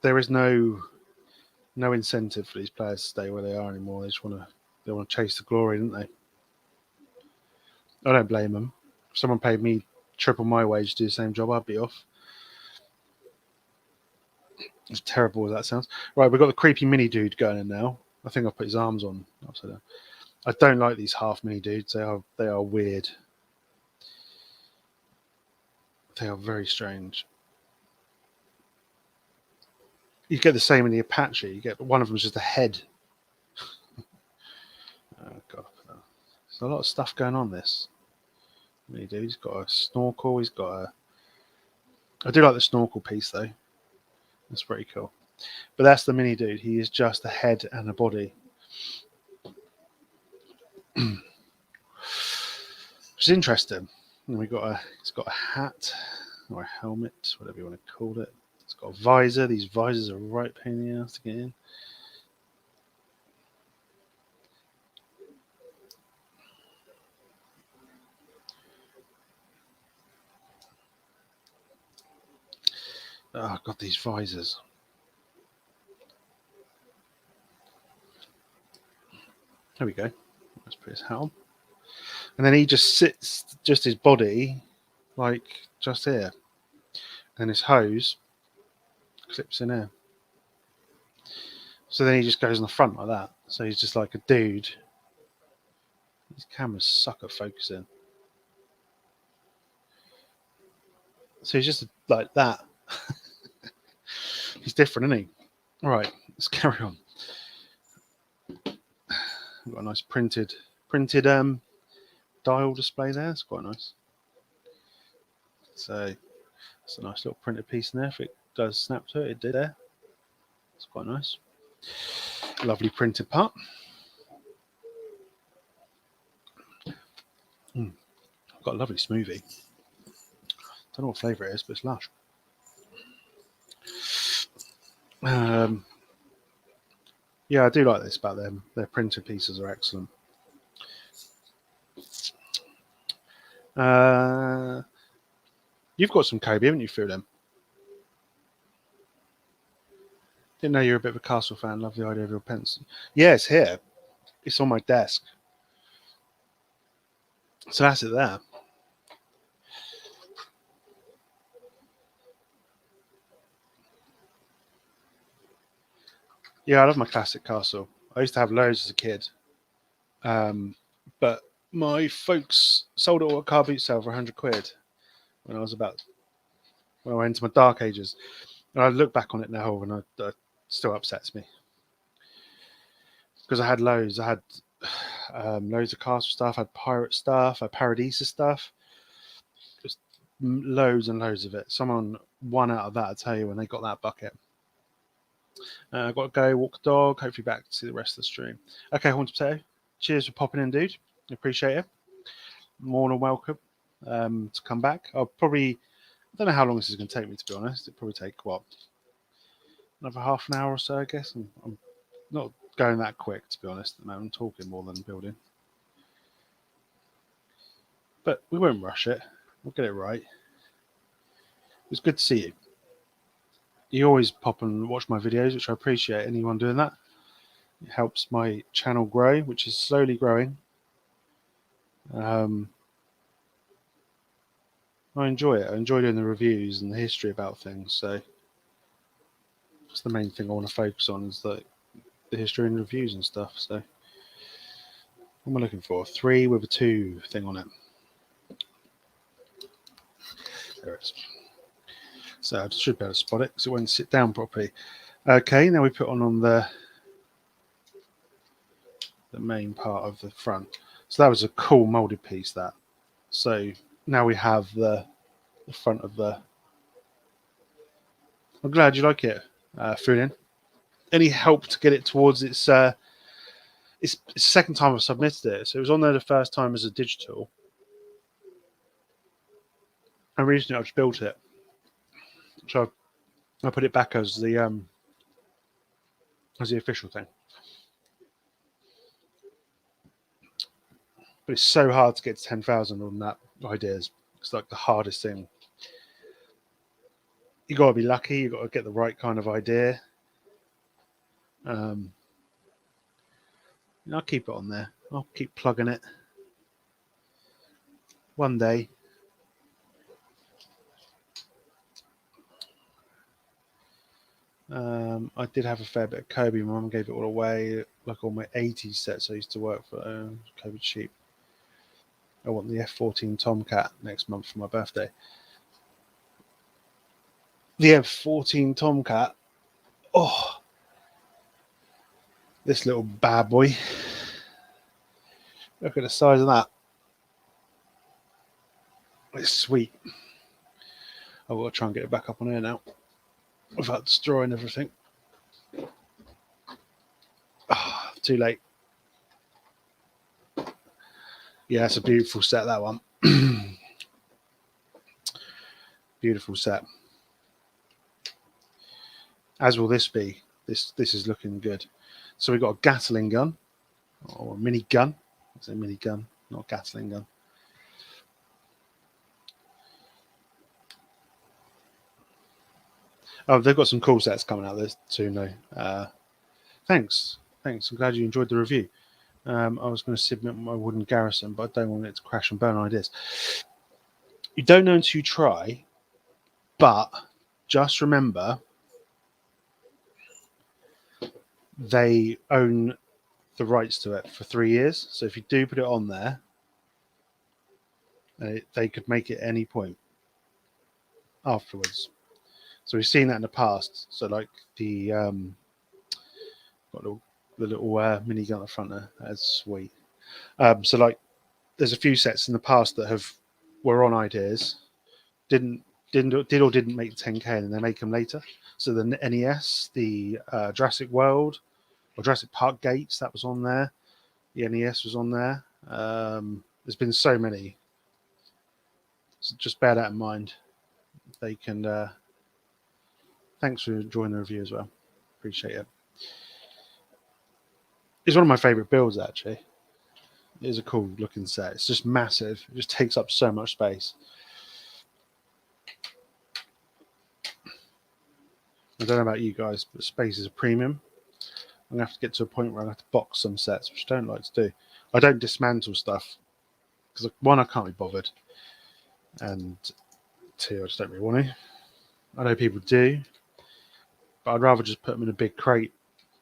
there is no incentive for these players to stay where they are anymore. They just want to chase the glory, don't they? I don't blame them. If someone paid me triple my wage to do the same job, I'd be off. As terrible as that sounds. Right, we've got the creepy mini dude going in now. I think I've put his arms on upside down. I don't like these half mini dudes. They are weird. They are very strange. You get the same in the Apache. You get one of them is just a head. Oh god, there's a lot of stuff going on. This mini dude. He's got a snorkel. He's got a. I do like the snorkel piece though. That's pretty cool. But that's the mini dude. He is just a head and a body. Which is interesting. And it's got a hat or a helmet, whatever you want to call it. It's got a visor. These visors are right pain in the ass to get in. Oh god, these visors. There we go. Let's put his hat on. And then he just sits, just his body, like just here. And his hose clips in here. So then he just goes on the front like that. So he's just like a dude. These cameras suck at focusing. So he's just like that. He's different, isn't he? All right, let's carry on. We've got a nice printed dial display there. It's quite nice. So it's a nice little printed piece in there. If it does snap to it, it did there. It's quite nice. Lovely printed part. I've got a lovely smoothie. Don't know what flavour it is, but it's lush. Yeah, I do like this about them. Their printer pieces are excellent. You've got some Cobi, haven't you, through them? Didn't know you're a bit of a Castle fan. Love the idea of your pencil. Yeah, it's here. It's on my desk. So that's it there. Yeah, I love my classic Castle. I used to have loads as a kid. But my folks sold it all at car boot sale for 100 quid when I went into my dark ages. And I look back on it now and it still upsets me. Because I had loads. I had loads of Castle stuff, I had pirate stuff, I had Paradisa stuff. Just loads and loads of it. Someone won out of that, I tell you, when they got that bucket. I've got to go walk the dog, hopefully back to see the rest of the stream. Okay, Haunted Potato, cheers for popping in, dude. Appreciate it. More than welcome to come back. I don't know how long this is going to take me, to be honest. It'll probably take, another half an hour or so, I guess. I'm not going that quick, to be honest. At the moment, I'm talking more than building. But we won't rush it. We'll get it right. It was good to see you. You always pop and watch my videos, which I appreciate anyone doing that. It helps my channel grow, which is slowly growing. I enjoy it. I enjoy doing the reviews and the history about things. So that's the main thing I want to focus on, is the history and reviews and stuff. So what am I looking for? 3 with a 2 thing on it. There it is. So I should be able to spot it because it won't sit down properly. Okay, now we put on the main part of the front. So that was a cool molded piece, that. So now we have the front of the... I'm glad you like it, Frunin. Any help to get it towards its the second time I've submitted it. So it was on there the first time as a digital. And recently I just built it. So I put it back as the official thing. But it's so hard to get to 10,000 on that ideas. It's like the hardest thing. You got to be lucky. You got to get the right kind of idea. I'll keep it on there. I'll keep plugging it. One day. I did have a fair bit of Cobi. My mum gave it all away, like all my 80s sets I used to work for. Cobi cheap. I want the F-14 Tomcat next month for my birthday. The F-14 Tomcat. Oh, this little bad boy. Look at the size of that. It's sweet. I've got to try and get it back up on here now without destroying everything. Oh, too late. Yeah, it's a beautiful set, that one. Beautiful set. As will this be. This is looking good. So we've got a Gatling gun, or a mini gun. I say mini gun, not a Gatling gun. Oh, they've got some cool sets coming out there soon, though. Thanks. I'm glad you enjoyed the review. I was going to submit my wooden garrison, but I don't want it to crash and burn ideas. You don't know until you try, but just remember they own the rights to it for 3 years. So if you do put it on there, they could make it at any point afterwards. So we've seen that in the past. So like the little minigun at the front there, that's sweet. So like there's a few sets in the past that were on ideas, didn't make the 10K, and then they make them later. So the NES, the Jurassic World or Jurassic Park Gates, that was on there. The NES was on there. There's been so many. So just bear that in mind. they can. Thanks for enjoying the review as well. Appreciate it. It's one of my favourite builds, actually. It is a cool looking set. It's just massive. It just takes up so much space. I don't know about you guys, but space is a premium. I'm going to have to get to a point where I have to box some sets, which I don't like to do. I don't dismantle stuff because, one, I can't be bothered, and two, I just don't really want to. I know people do, but I'd rather just put them in a big crate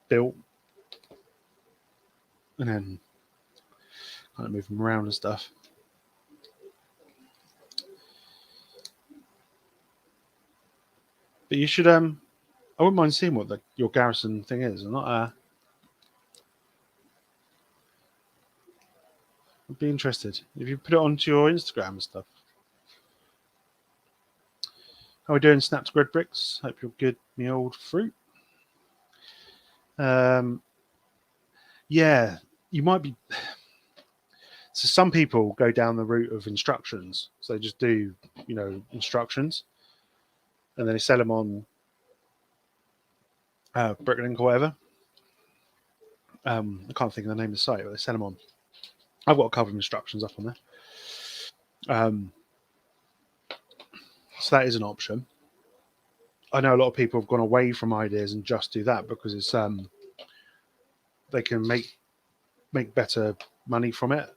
built and then kind of move them around and stuff. But you should, I wouldn't mind seeing what your garrison thing is. I'm not, I'd be interested if you put it onto your Instagram and stuff. How are we doing, Snapped Grid Bricks? Hope you're good, me old fruit. Yeah, you might be. So some people go down the route of instructions. So they just do, instructions, and then they sell them on Bricklink or whatever. I can't think of the name of the site, but they sell them on. I've got a couple of instructions up on there. So that is an option. I know a lot of people have gone away from ideas and just do that because it's they can make better money from it.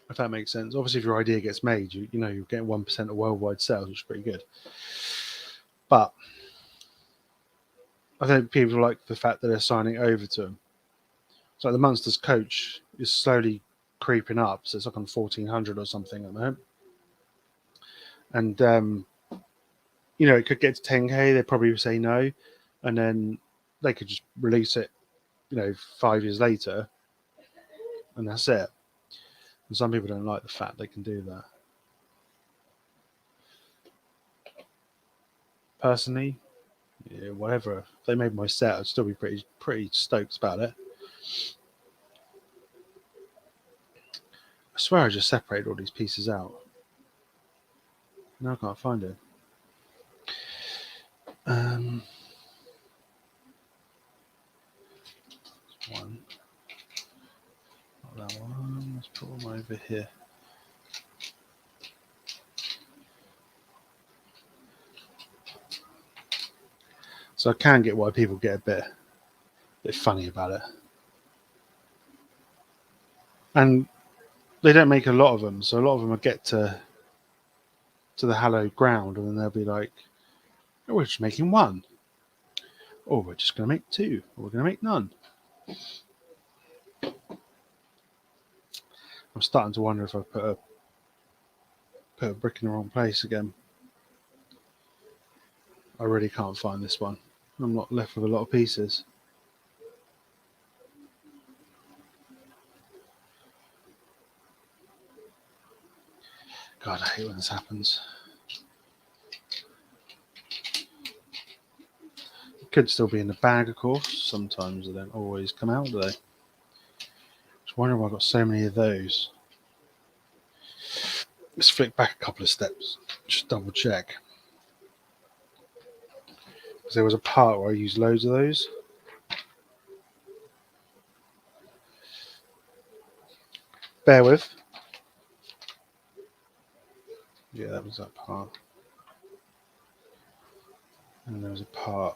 If that makes sense. Obviously, if your idea gets made, you're getting 1% of worldwide sales, which is pretty good. But I think people like the fact that they're signing over to them. It's like the Monsters coach is slowly creeping up, so it's like on 1,400 or something at the moment. And it could get to 10k. They'd probably say no, and then they could just release it, 5 years later, and that's it. And some people don't like the fact they can do that. Personally, yeah, whatever. If they made my set, I'd still be pretty stoked about it. I swear I just separated all these pieces out. Now I can't find it. One. Not that one. Let's put them over here. So I can get why people get a bit funny about it. And they don't make a lot of them, so a lot of them will get to the hallowed ground, and then they'll be like, oh, we're just making one. Or we're just going to make two. Or we're going to make none. I'm starting to wonder if I put a brick in the wrong place again. I really can't find this one. I'm not left with a lot of pieces. God, I hate when this happens. It could still be in the bag, of course. Sometimes they don't always come out, do they? Just wondering why I've got so many of those. Let's flick back a couple of steps. Just double check. Because there was a part where I used loads of those. Bear with. Yeah, that was that part. And there was a part.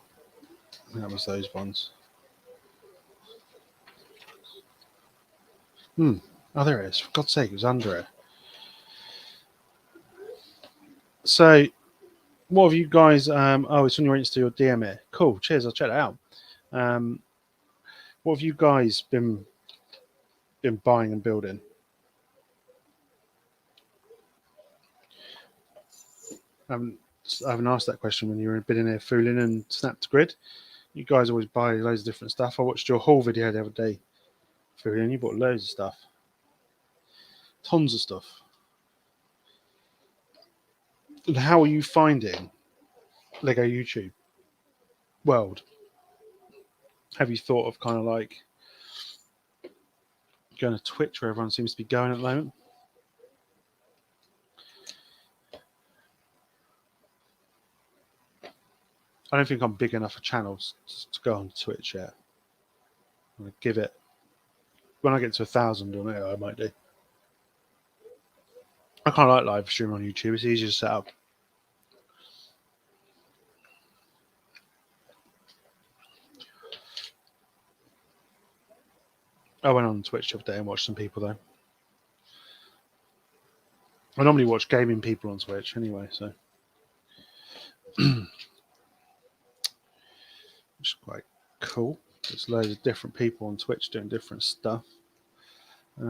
And that was those ones. Oh, there it is. For God's sake, it was under it. So, what have you guys... oh, it's on your Insta or DM it. Cool. Cheers. I'll check it out. What have you guys been buying and building? I haven't asked that question when you were been in there fooling and Snapped Grid. You guys always buy loads of different stuff. I watched your haul video the other day. Fooling, you bought loads of stuff. Tons of stuff. And how are you finding Lego YouTube world? Have you thought of kind of like going to Twitch where everyone seems to be going at the moment? I don't think I'm big enough for channels to go on Twitch yet. I'm gonna give it, when I get to 1,000 on it, I might do. I kind of like live streaming on YouTube. It's easier to set up. I went on Twitch the other day and watched some people though. I normally watch gaming people on Twitch anyway, so it's quite cool. There's loads of different people on Twitch doing different stuff. I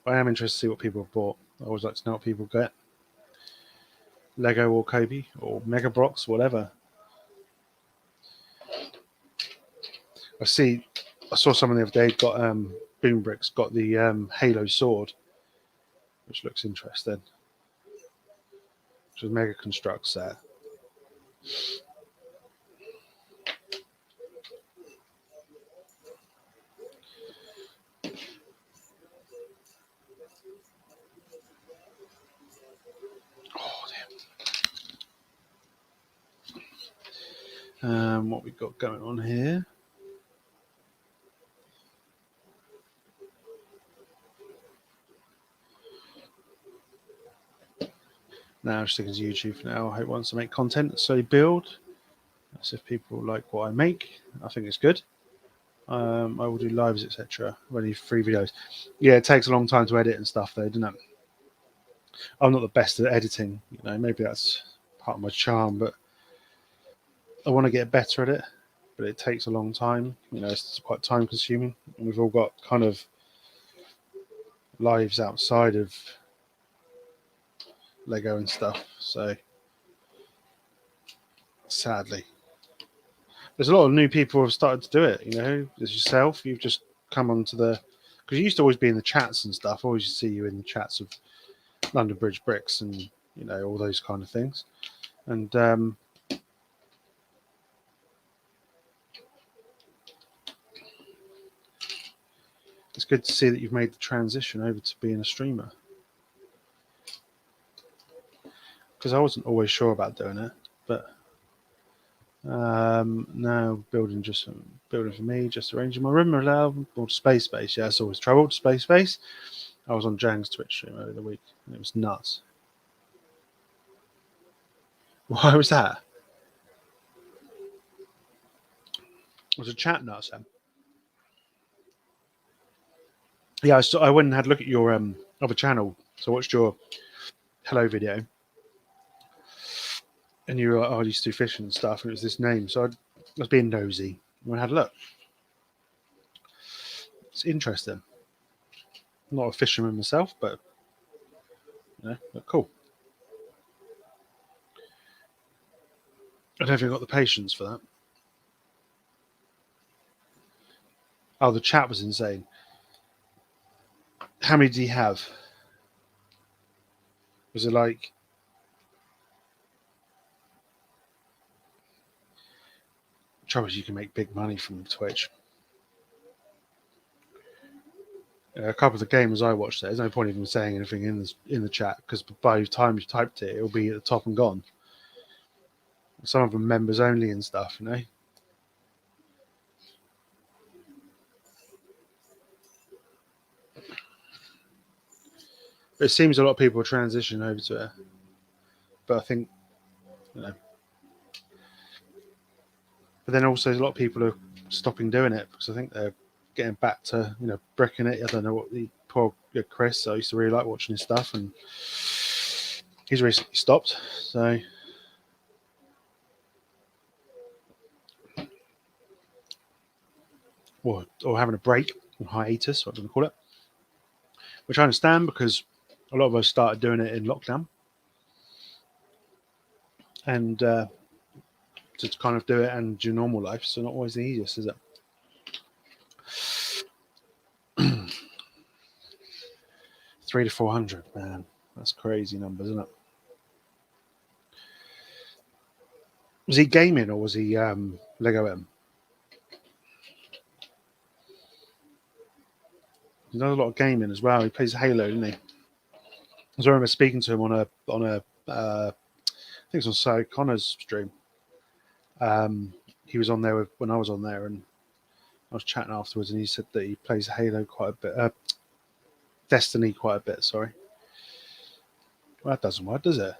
am interested to see what people have bought. I always like to know what people get. Lego or Cobi or Mega Brox, whatever. I saw someone the other day got Boom Bricks got the Halo sword, which looks interesting. Which is a Mega Construct set. What we got going on here? Now, just sticking to YouTube for now. I hope once I make content, slowly build. That's if people like what I make. I think it's good. I will do lives, etc. Only 3 videos. Yeah, it takes a long time to edit and stuff, though, doesn't it? I'm not the best at editing. You know, maybe that's part of my charm, but I want to get better at it. But it takes a long time. You know, it's quite time consuming, and we've all got kind of lives outside of Lego and stuff. So, sadly, there's a lot of new people who have started to do it. You know, as yourself, you've just come onto the, because you used to always be in the chats and stuff. I always see you in the chats of London Bridge Bricks and, you know, all those kind of things. And it's good to see that you've made the transition over to being a streamer. Because I wasn't always sure about doing it, but now building for me, just arranging my room, or space. Yeah, it's always trouble. Space. I was on Jang's Twitch stream earlier the week, and it was nuts. Why was that? Was a chat nuts then? Yeah, I went and had a look at your other channel. So I watched your hello video, and you were like, "Oh, I used to do fishing and stuff," and it was this name. So I was being nosy. I had a look. It's interesting. I'm not a fisherman myself, but you know, but cool. I don't think I've got the patience for that. Oh, the chat was insane. How many did he have? Was it like... The trouble is you can make big money from Twitch. A couple of the gamers I watched, there's no point even saying anything in the chat, because by the time you've typed it, it'll be at the top and gone. Some of them members only and stuff, you know. It seems a lot of people are transitioning over to it, but I think, you know. But then also a lot of people are stopping doing it because I think they're getting back to, you know, bricking it. I don't know what the poor Chris. I used to really like watching his stuff, and he's recently stopped. So or having a break, or hiatus, what do we call it? Which I understand because a lot of us started doing it in lockdown, and to kind of do it and do normal life, so not always the easiest, is it? 300 to 400, man, that's crazy numbers, isn't it? Was he gaming or was he Lego M? He does a lot of gaming as well. He plays Halo, doesn't he? I remember speaking to him on a I think it was on So Connor's stream. He was on there when I was on there, and I was chatting afterwards, and he said that he plays Halo quite a bit, Destiny quite a bit. Sorry, well, that doesn't work, does it?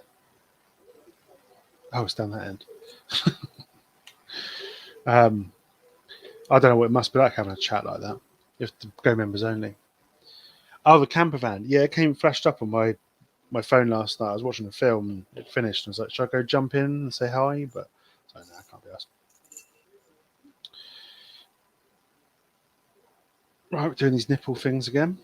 Oh, it's down that end. I don't know what it must be like having a chat like that. You have to go members only. Oh, the camper van. Yeah, it came flashed up on my phone last night. I was watching a film and it finished. And I was like, should I go jump in and say hi? But I don't know, I can't be asked. Right, we're doing these nipple things again.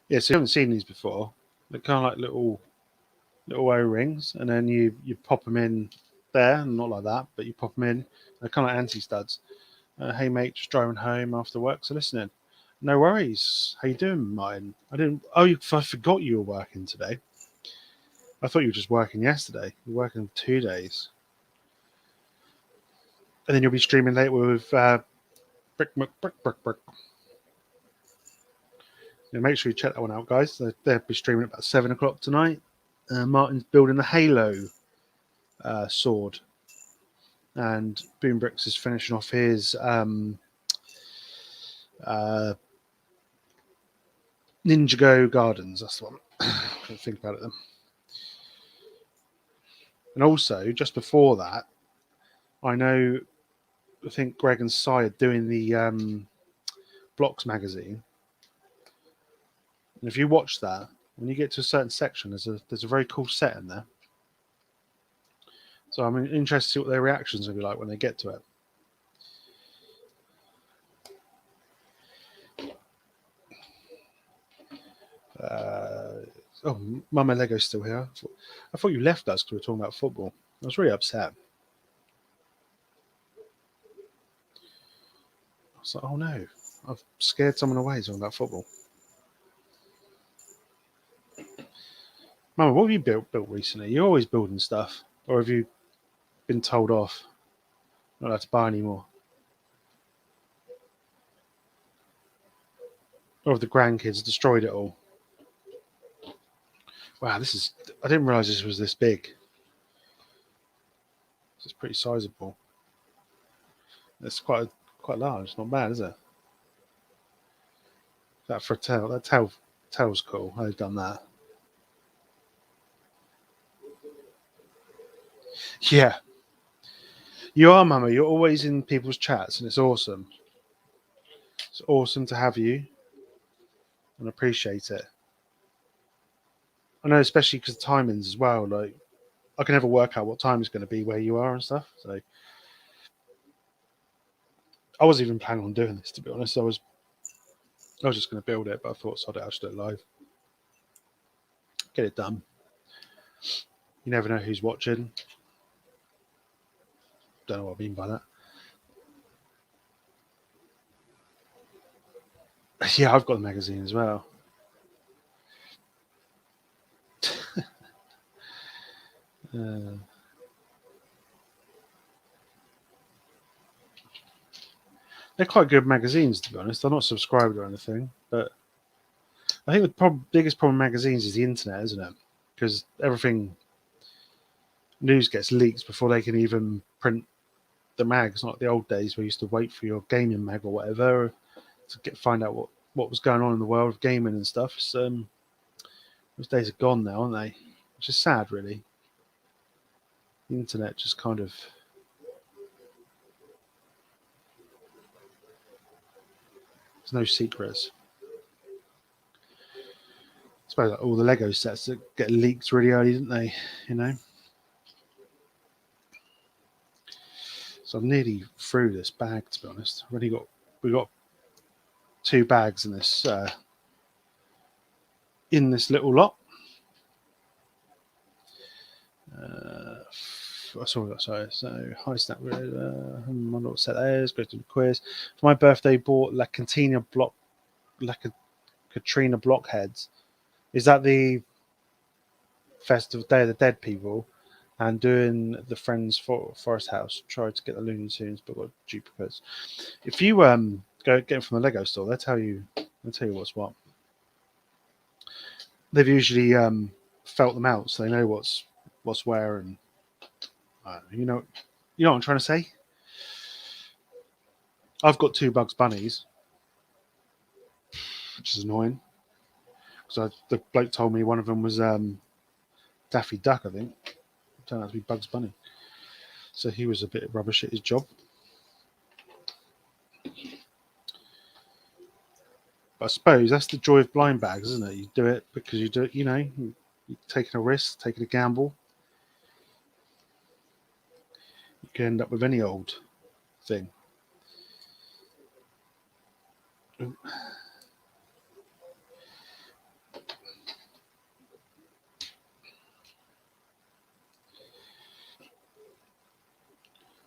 Yeah, so you haven't seen these before. They're kind of like little O-rings, and then you pop them in there, and not like that, but you pop them in. They're kind of like anti-studs. Hey mate, just driving home after work, so listening. No worries. How you doing, Martin? I forgot you were working today. I thought you were just working yesterday. You're working 2 days. And then you'll be streaming later with Brick. Yeah, make sure you check that one out, guys. They'll be streaming at about 7 o'clock tonight. Martin's building the Halo sword. And Boombricks is finishing off his Ninjago Gardens. That's the one. Think about it then. And also, just before that, I think Greg and Cy are doing the Blocks magazine. And if you watch that, when you get to a certain section, there's a very cool set in there. So I'm interested to see what their reactions will be like when they get to it. Mama Lego's still here. I thought you left us because we were talking about football. I was really upset. I was like, oh no, I've scared someone away talking about football. Mama, what have you built recently? You're always building stuff. Or have you been told off? Not allowed to buy anymore? Or have the grandkids destroyed it all? Wow, I didn't realise this was this big. It's pretty sizable. It's quite large. It's not bad, is it? That for a tail. That tail's cool. How they've done that. Yeah. You are, Mama. You're always in people's chats, and it's awesome. It's awesome to have you, and appreciate it. I know, especially because timings as well. Like, I can never work out what time it's going to be where you are and stuff. So, I wasn't even planning on doing this, to be honest. I was just going to build it, but I thought, sod it, I'll just do it live. Get it done. You never know who's watching. Don't know what I mean by that. Yeah, I've got the magazine as well. They're quite good magazines, to be honest. I'm not subscribed or anything, but I think the biggest problem with magazines is the internet, isn't it? Because news gets leaked before they can even print the mags. Not like the old days where you used to wait for your gaming mag or whatever to find out what was going on in the world of gaming and stuff. So, those days are gone now, aren't they? Which is sad, really. The internet just kind of... There's no secrets. I suppose like all the Lego sets that get leaked really early, didn't they? You know? So I'm nearly through this bag, to be honest. We got 2 bags in this little lot. That's all we got. Sorry. So high snap. I wonder what set that is. Go to the quiz. For my birthday, bought La Katrina blockheads. Is that the Festival Day of the Dead people? and doing the Friends Forest House. Tried to get the Looney Tunes, but got duplicates. If you go get them from the Lego store, they'll tell you what's what. They've usually felt them out, so they know what's where, and you know what I'm trying to say. I've got 2 Bugs Bunnies, which is annoying. So the bloke told me one of them was Daffy Duck, I think. It turned out to be Bugs Bunny. So he was a bit rubbish at his job. But I suppose that's the joy of blind bags, isn't it? You do it because you do it, you're taking a risk, taking a gamble. You can end up with any old thing.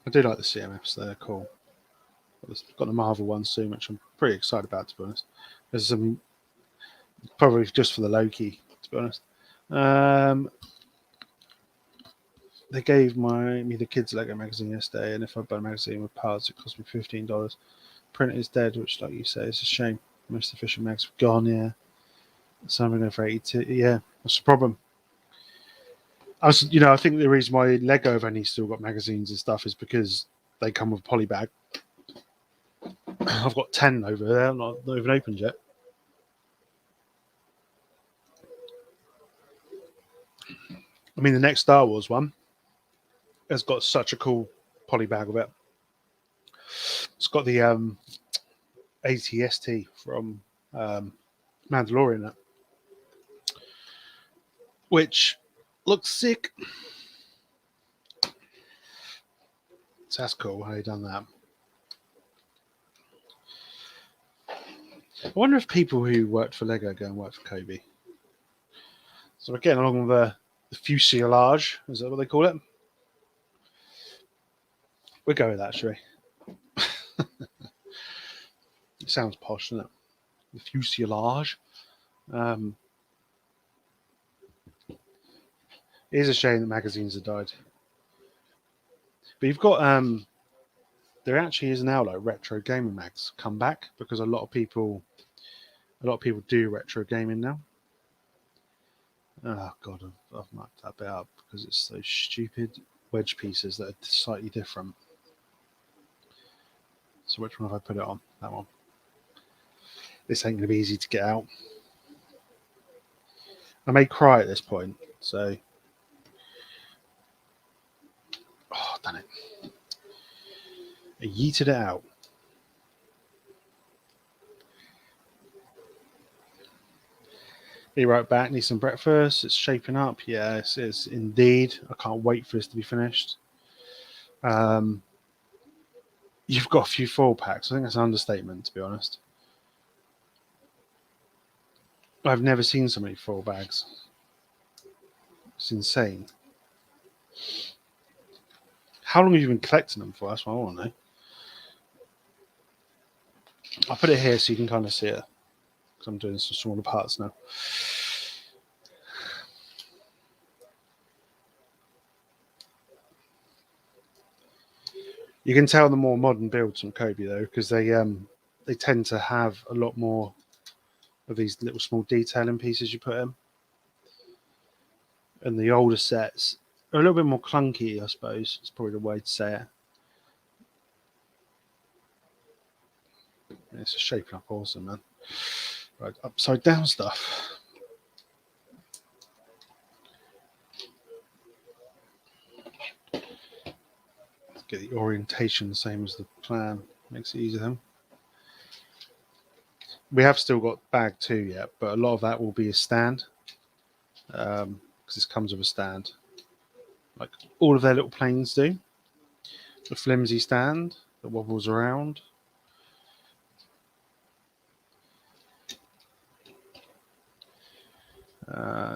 I do like the CMFs, they're cool. I've got the Marvel one soon, which I'm pretty excited about, to be honest. There's some, probably just for the Loki, to be honest. They gave me the kids Lego magazine yesterday, and if I buy a magazine with parts, it cost me $15. Print is dead, which, like you say, is a shame. Most official mags have gone, yeah. Some are going for 82. Yeah, that's the problem. I think the reason why Lego have only still got magazines and stuff is because they come with a poly bag. I've got 10 over there, not even opened yet. I mean, the next Star Wars one has got such a cool poly bag of it. It's got the AT-ST from Mandalorian in it, which looks sick. So that's cool how they done that. I wonder if people who worked for Lego go and work for Cobi. So we're getting along with the fuselage, is that what they call it? We'll go with that, shall we? It sounds posh, doesn't it? The fuselage. It is a shame that magazines have died. But you've got there actually is now like retro gaming mags come back, because a lot of people do retro gaming now. Oh god, I've marked that bit up because it's those stupid wedge pieces that are slightly different. So which one have I put it on? That one. This ain't going to be easy to get out. I may cry at this point, so... Oh, damn it. I yeeted it out. Be right back. Need some breakfast. It's shaping up. Yeah, it is indeed. I can't wait for this to be finished. You've got a few 4-packs. I think that's an understatement, to be honest. I've never seen so many 4 bags. It's insane. How long have you been collecting them for? That's what I want to know. I'll put it here so you can kind of see it, because I'm doing some smaller parts now. You can tell the more modern builds from Cobi though, because they tend to have a lot more of these little small detailing pieces you put in. And the older sets are a little bit more clunky, I suppose. It's probably the way to say it. It's just shaping up awesome, man. Right, upside down stuff. Let's get the orientation the same as the plan. Makes it easier then. We have still got bag 2 yet, but a lot of that will be a stand. Because this comes with a stand. Like all of their little planes do. A flimsy stand that wobbles around.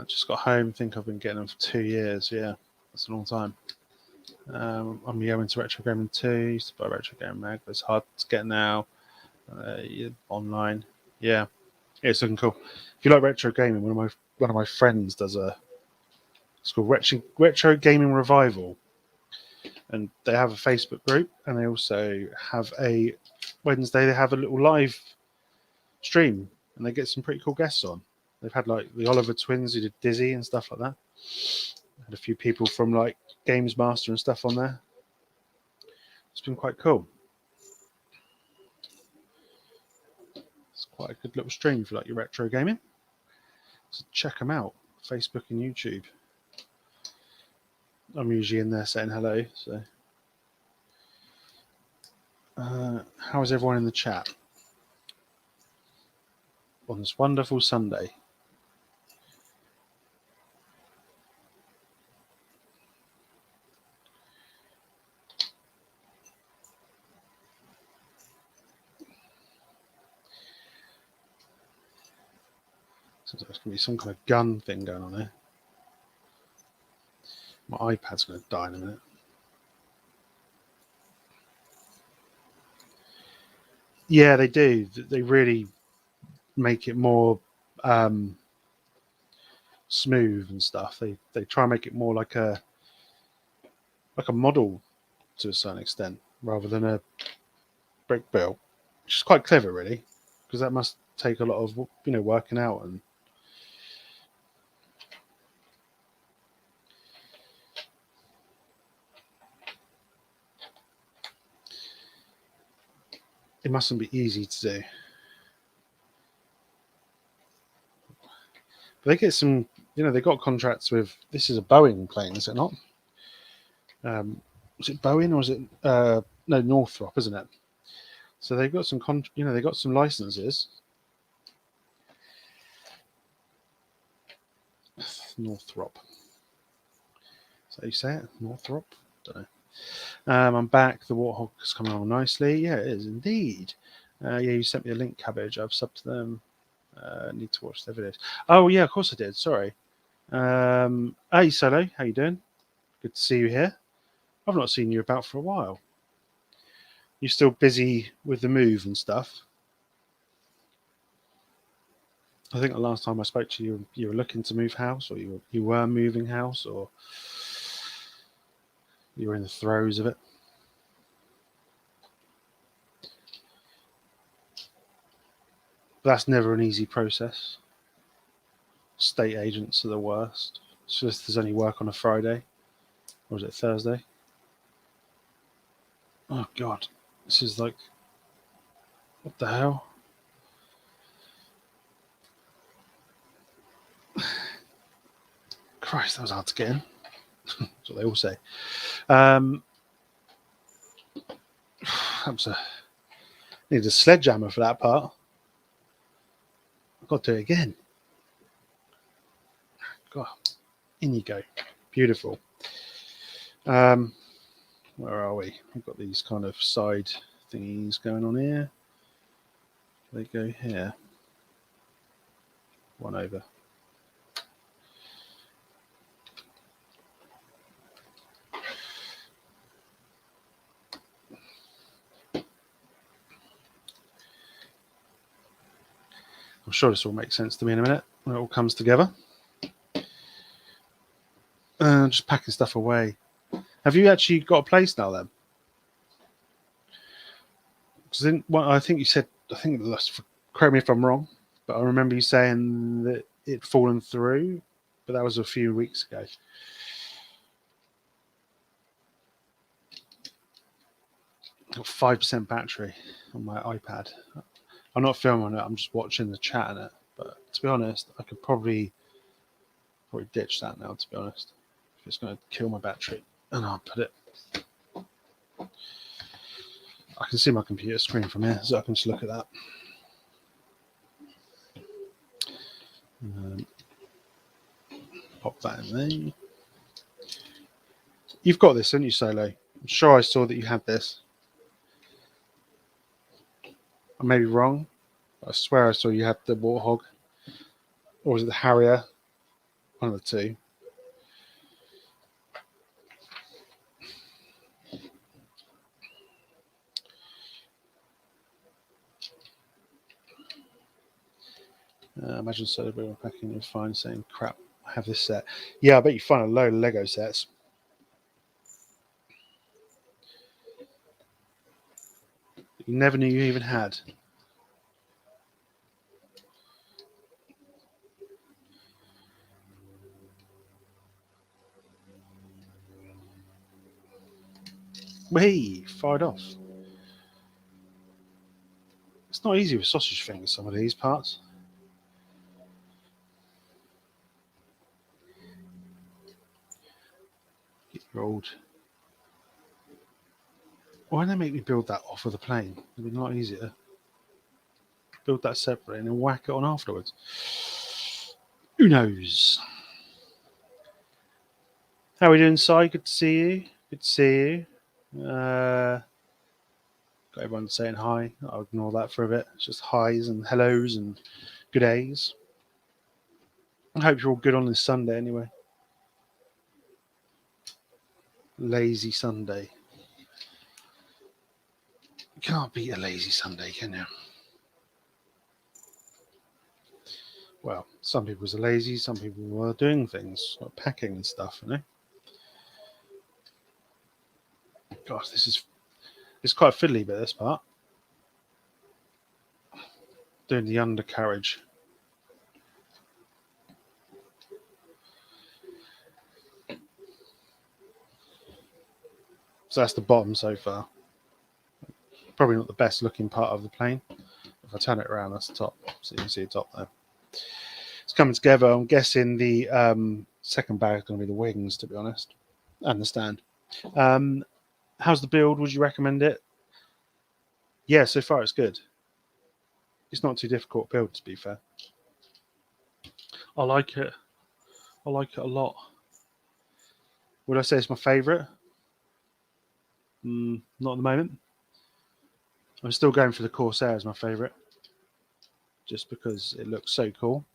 Just got home. Think I've been getting them for 2 years. Yeah, that's a long time. I'm going to Retro Gaming 2. Used to buy Retro Gaming Mag, but it's hard to get now. Online. Yeah, it's looking cool. If you like retro gaming, one of my friends does a It's called Retro Gaming Revival, and they have a Facebook group, and they also have a Wednesday. They have a little live stream, and they get some pretty cool guests on. They've had like the Oliver twins who did Dizzy and stuff like that. Had a few people from like Games Master and stuff on there. It's been quite cool. It's quite a good little stream for like your retro gaming. So check them out, Facebook and YouTube. I'm usually in there saying hello. So, how is everyone in the chat on this wonderful Sunday? Seems like there's going to be some kind of gun thing going on here. My iPad's going to die in a minute. Yeah, they do. They really make it more smooth and stuff. They try and make it more like a model to a certain extent, rather than a brick build, which is quite clever, really, because that must take a lot of working out and. It mustn't be easy to do. But they get some, they got contracts with, this is a Boeing plane, is it not? Is it Boeing or is it, no, Northrop, isn't it? So they've got some, they got some licenses. Northrop. Is that how you say it? Northrop? Don't know. I'm back. The Warthog is coming along nicely. Yeah, it is indeed. Yeah, you sent me a link, Cabbage. I've subbed to them. Need to watch their videos. Oh, yeah, of course I did. Sorry. Hey, Solo. How you doing? Good to see you here. I've not seen you about for a while. You're still busy with the move and stuff. I think the last time I spoke to you, you were looking to move house, or you were moving house, or you were in the throes of it. But that's never an easy process. State agents are the worst. Solicitors only work on a Friday. Or is it Thursday? Oh, God. This is like... What the hell? Christ, that was hard to get in. That's what they all say. Need a sledgehammer for that part. I've got to do it again. God, in you go. Beautiful. Where are we? We've got these kind of side thingies going on here. They go here. One over. I'm sure this will make sense to me in a minute when it all comes together. Just packing stuff away. Have you actually got a place now then? Because I think you said, correct me if I'm wrong, but I remember you saying that it'd fallen through, but that was a few weeks ago. I've got 5% battery on my iPad. I'm not filming it, I'm just watching the chat in it. But to be honest, I could probably ditch that now, to be honest. If it's going to kill my battery. And I'll put it... I can see my computer screen from here, so I can just look at that. Pop that in there. You've got this, haven't you, Solo? I'm sure I saw that you had this. I may be wrong. I swear I saw you had the Warthog. Or was it the Harrier? One of the two. Imagine Solo packing, you're fine saying crap have this set. Yeah, I bet you find a load of Lego sets. You never knew you even had. Hey, fired off. It's not easy with sausage fingers, some of these parts. Get rolled. Why don't they make me build that off of the plane? It'd be a lot easier. Build that separately and then whack it on afterwards. Who knows? How are we doing, Si? Good to see you. Good to see you. Got everyone saying hi. I'll ignore that for a bit. It's just highs and hellos and good days. I hope you're all good on this Sunday anyway. Lazy Sunday. You can't beat a lazy Sunday, can you? Well, some people are lazy, some people were doing things, like packing and stuff, you know? Gosh, it's quite a fiddly bit, this part. Doing the undercarriage. So that's the bottom so far. Probably not the best looking part of the plane. If I turn it around, that's the top. So you can see the top there. It's coming together. I'm guessing the second bag is going to be the wings, to be honest, and the stand. How's the build? Would you recommend it? Yeah, so far it's good. It's not too difficult build, to be fair. I like it. I like it a lot. Would I say it's my favourite? Not at the moment. I'm still going for the Corsair as my favourite, just because it looks so cool.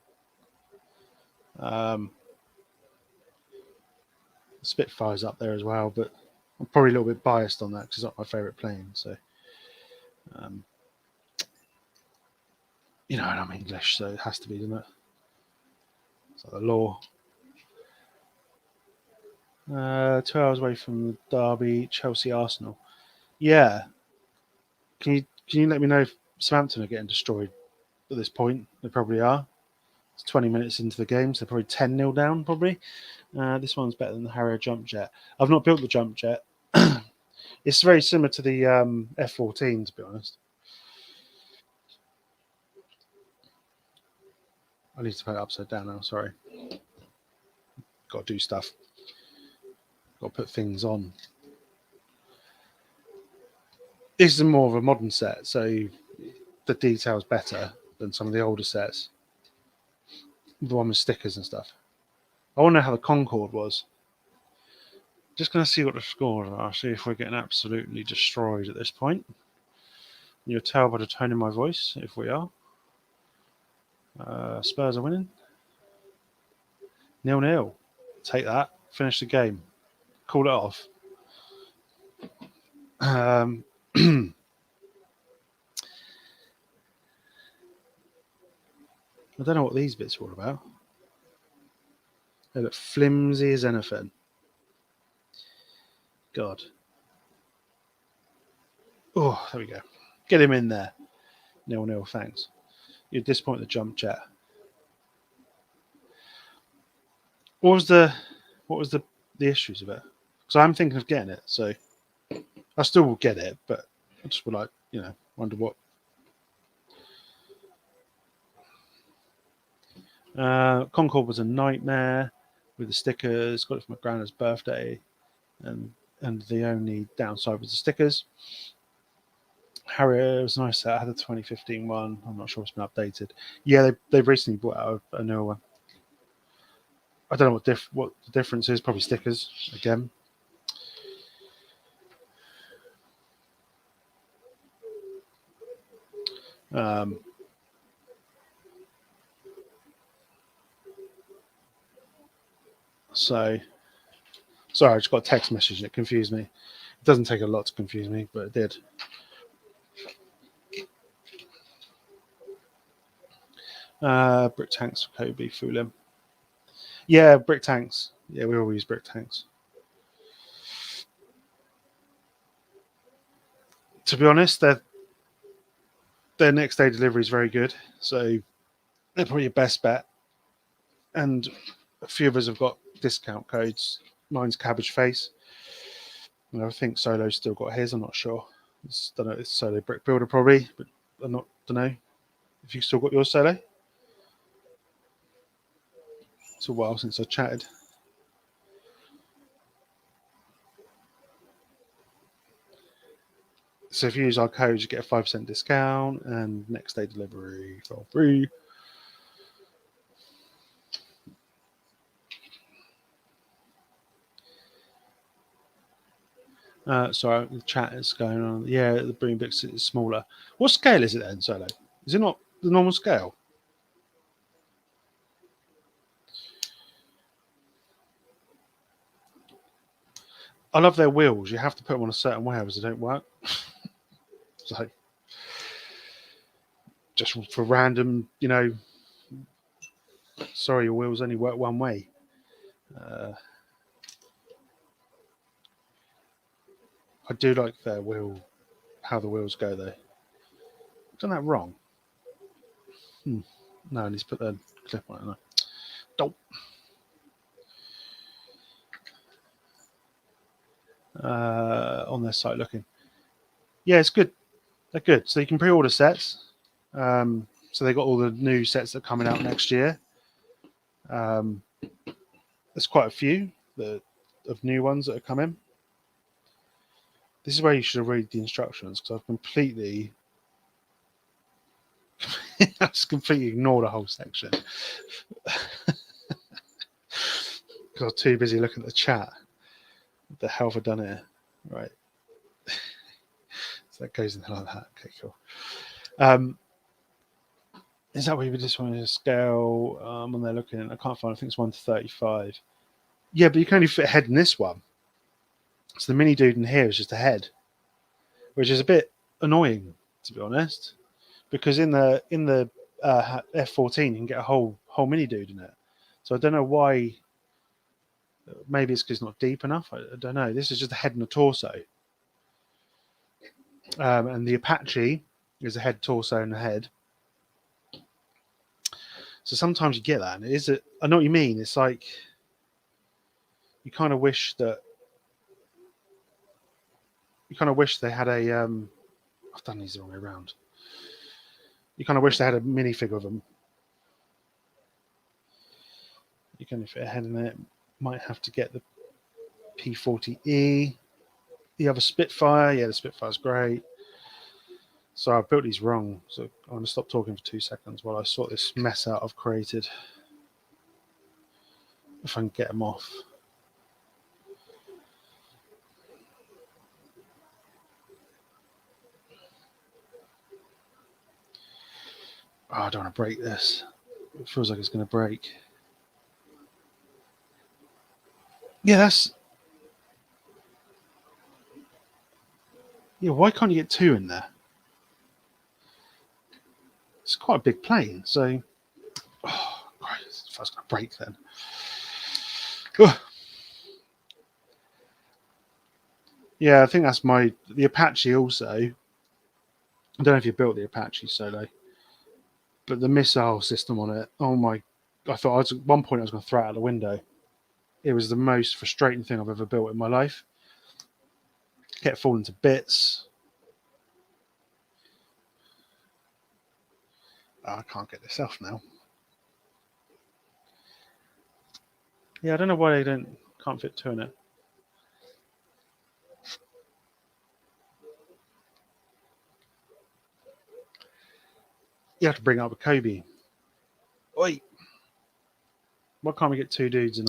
Spitfire's up there as well, but I'm probably a little bit biased on that because it's not my favourite plane. So, you know, and I'm English, so it has to be, doesn't it? It's like the law. 2 hours away from the Derby, Chelsea, Arsenal. Yeah. Can you let me know if Southampton are getting destroyed at this point? They probably are. It's 20 minutes into the game, so they're probably 10-0 down, probably. This one's better than the Harrier jump jet. I've not built the jump jet. It's very similar to the F-14, to be honest. I need to put it upside down now, sorry. Got to do stuff. Got to put things on. This is more of a modern set, so the detail's better than some of the older sets. The one with stickers and stuff. I want to know how the Concorde was. Just going to see what the scores are. See if we're getting absolutely destroyed at this point. You'll tell by the tone in my voice if we are. Spurs are winning. 0-0. Take that. Finish the game. Call it off. I don't know what these bits are all about. They look flimsy as anything. God. Oh, there we go. Get him in there. 0-0, thanks. You're disappointed the jump jet. What was the issues of it? Because I'm thinking of getting it, so I still will get it, but I just would like, wonder what. Concorde was a nightmare with the stickers. Got it for my granddad's birthday, and the only downside was the stickers. Harrier was a nice set. I had the 2015 one. I'm not sure it's been updated. Yeah, they've recently brought out a newer one. I don't know what the difference is. Probably stickers again. So, sorry, I just got a text message and it confused me. It doesn't take a lot to confuse me, but it did. Brick tanks for Cobi, fool him. Yeah, brick tanks. Yeah, we all use brick tanks. To be honest, their next day delivery is very good, so they're probably your best bet. And a few of us have got discount codes. Mine's Cabbage Face. And I think Solo's still got his. I'm not sure. Don't know. It's Solo Brick Builder probably, but I don't know if you've still got your Solo. It's a while since I chatted. So if you use our code, you get a 5% discount and next day delivery for free. Sorry, the chat is going on. Yeah, the Broom Bix is smaller. What scale is it then, Solo? Is it not the normal scale? I love their wheels. You have to put them on a certain way, or they don't work. So, just for random, sorry, your wheels only work one way. I do like their how the wheels go though. I've done that wrong. No, I need to put the clip on it. No. Dope. On their site looking. Yeah, it's good. They're good. So you can pre-order sets. So they got all the new sets that are coming out next year. There's quite a few of new ones that are coming. This is where you should read the instructions because I've completely ignored a whole section because I was too busy looking at the chat. What the hell have I done here? Right. So that goes in there like that. Okay, cool. Is that what you just wanted to scale when they're looking at? I can't find. I think it's 1 to 35. Yeah, but you can only fit a head in this one. So the mini dude in here is just a head, which is a bit annoying to be honest, because in the F14 you can get a whole mini dude in it. So I don't know why. Maybe it's because it's not deep enough. I don't know. This is just a head and a torso. And the Apache is a head, torso, and a head. So sometimes you get that, and I know what you mean. It's like you kind of wish they had a. I've done these the wrong way around. You kind of wish they had a minifigure of them. You can fit a head in it. Might have to get the P40E. The other Spitfire, yeah, the Spitfire's great. So I built these wrong, so I'm going to stop talking for 2 seconds while I sort this mess out I've created. If I can get them off. Oh, I don't want to break this. It feels like it's going to break. Yeah, why can't you get 2 in there? It's quite a big plane, so. Oh, Christ, if I was going to break then. Ugh. Yeah, I think that's the Apache also. I don't know if you built the Apache Solo, but the missile system on it, oh my, I thought at one point I was going to throw it out the window. It was the most frustrating thing I've ever built in my life. Kept falling to bits. Oh, I can't get this off now. Yeah, I don't know why they can't fit 2 in it. You have to bring up a Cobi. Oi! Why can't we get 2 dudes in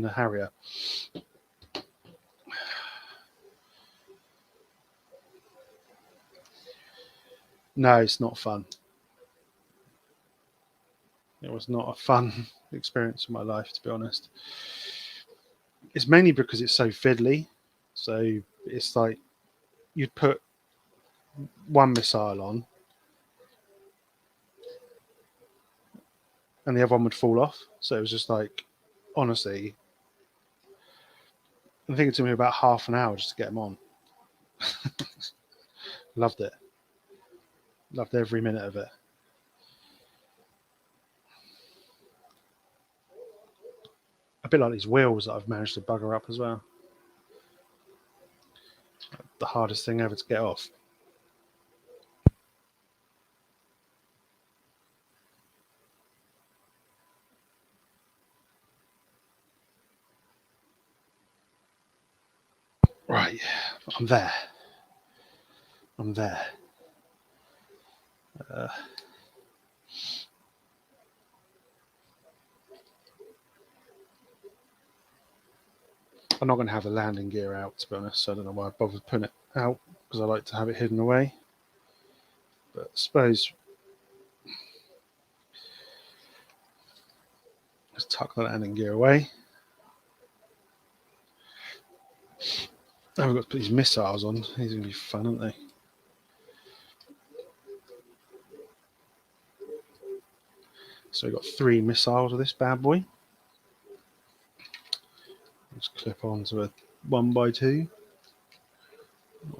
the Harrier? No, it's not fun. It was not a fun experience in my life, to be honest. It's mainly because it's so fiddly. So it's like you'd put one missile on and the other one would fall off. So it was just like honestly, I think it took me about half an hour just to get them on. Loved it. Loved every minute of it. A bit like these wheels that I've managed to bugger up as well. The hardest thing ever to get off. Right, I'm there. I'm there. I'm not going to have the landing gear out, to be honest, so I don't know why I bothered putting it out, because I like to have it hidden away. But I suppose let's tuck the landing gear away. Now we've got to put these missiles on. These are going to be fun, aren't they? So we've got 3 missiles of this bad boy. Just clip onto a 1x2.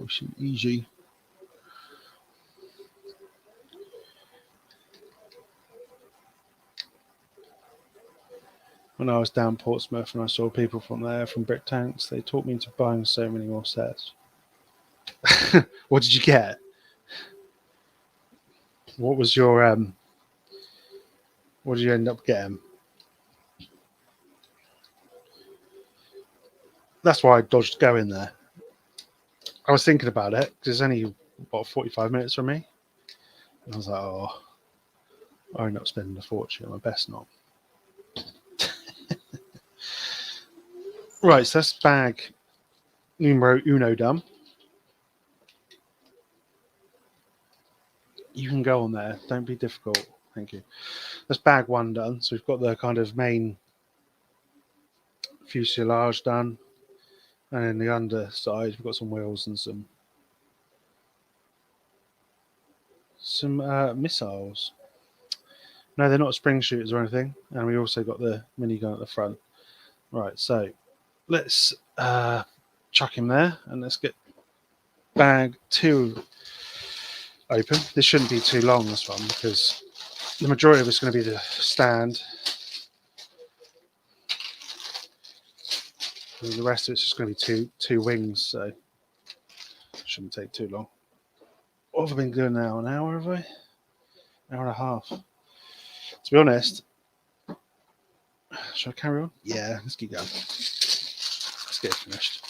Oh, should be easy. When I was down Portsmouth and I saw people from there, from Brick Tanks, they talked me into buying so many more sets. What did you get? What was your what did you end up getting? That's why I dodged going there. I was thinking about it because it's only about 45 minutes from me. And I was like, oh, I end up spending a fortune. I best not. Right, so that's bag numero uno done. You can go on there. Don't be difficult. Thank you. That's bag 1 done. So we've got the kind of main fuselage done. And then the underside, we've got some wheels and some missiles. No, they're not spring shooters or anything. And we also got the minigun at the front. Right, so let's chuck him there and let's get bag 2 open. This shouldn't be too long, this one, because the majority of it's going to be the stand. And the rest of it's just going to be two wings, so it shouldn't take too long. What have I been doing now? An hour, have I? An hour and a half. To be honest, should I carry on? Yeah, let's keep going. Let's get it finished.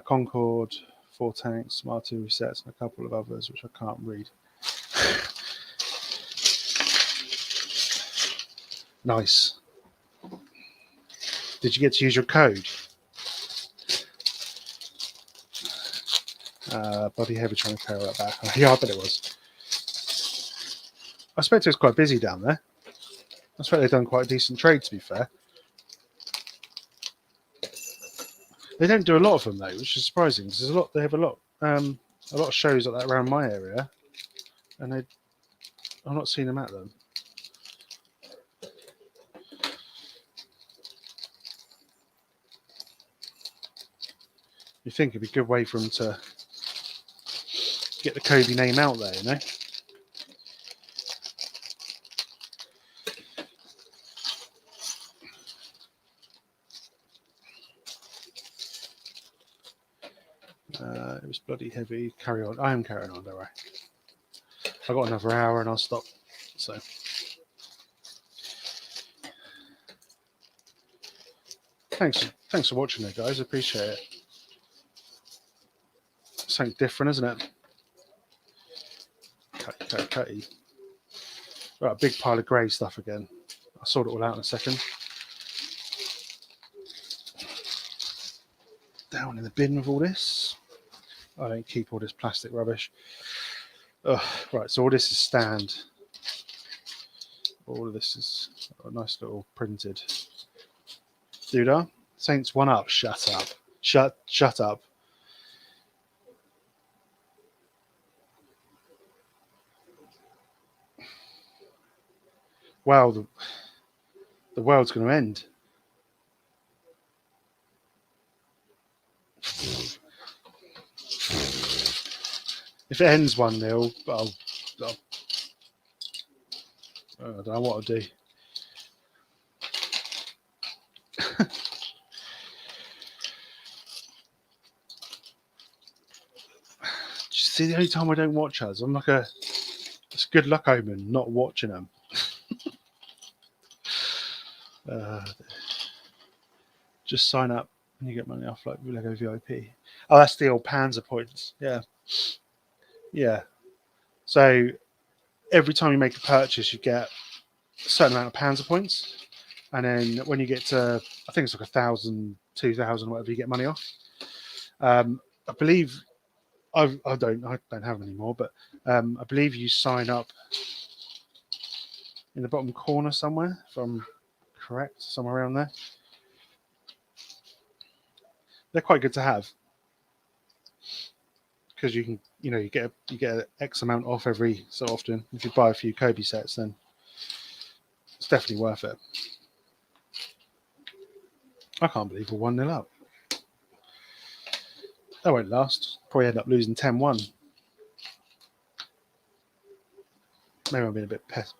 Concorde, 4 tanks, some artillery sets, and a couple of others, which I can't read. Nice. Did you get to use your code? Bloody heavy trying to carry that back. Yeah, I bet it was. I expect it was quite busy down there. I expect they've done quite a decent trade, to be fair. They don't do a lot of them though, which is surprising because there's a lot. They have a lot of shows like that around my area, and I've not seen them at them. You think it'd be a good way for them to get the Cobi name out there, you know? It was bloody heavy. Carry on. I am carrying on, don't worry. I've got another hour and I'll stop. So. Thanks for watching it, guys. Appreciate it. Something different, isn't it? Cutty. Right, a big pile of grey stuff again. I'll sort it all out in a second. Down in the bin with all this. I don't keep all this plastic rubbish. Right, so all this is stand. All of this is a nice little printed doodah. Saints 1 up. Shut up. Shut up. Wow, The world's going to end. If it ends 1-0, I don't know what I'll do. See, the only time I don't watch us, I'm like it's a good luck omen not watching them. Just sign up and you get money off like Lego VIP. Oh, that's the old Panzer points. Yeah. Yeah. So every time you make a purchase, you get a certain amount of Panzer points. And then when you get to, I think it's like 1,000, 2,000, whatever, you get money off. I believe, I don't have them anymore, but I believe you sign up in the bottom corner somewhere, if I'm correct, somewhere around there. They're quite good to have because you can, you get X amount off every so often. If you buy a few Cobi sets, then it's definitely worth it. I can't believe we're 1-0 up. That won't last. Probably end up losing 10-1. Maybe I'm being a bit pissed.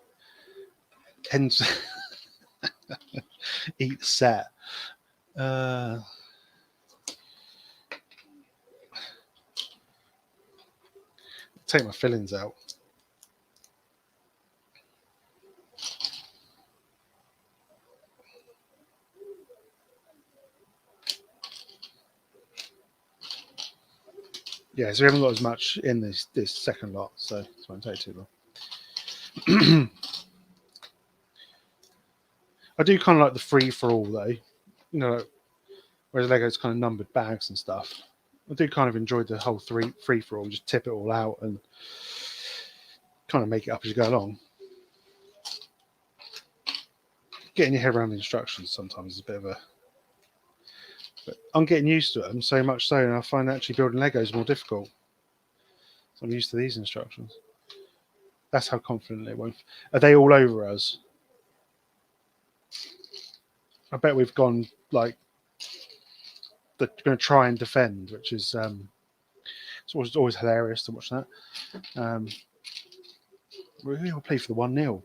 Eat set. Take my fillings out. Yeah, so we haven't got as much in this second lot, so it won't take too long. I do kind of like the free-for-all, though. Whereas Lego's kind of numbered bags and stuff. I do kind of enjoy the whole free-for-all, just tip it all out and kind of make it up as you go along. Getting your head around the instructions sometimes is a bit of a... But I'm getting used to them so much so, and I find actually building Legos more difficult. So I'm used to these instructions. That's how confident they won't. Are they all over us? I bet we've gone like they're going to try and defend, which is it's always hilarious to watch that. We'll play for the 1-0.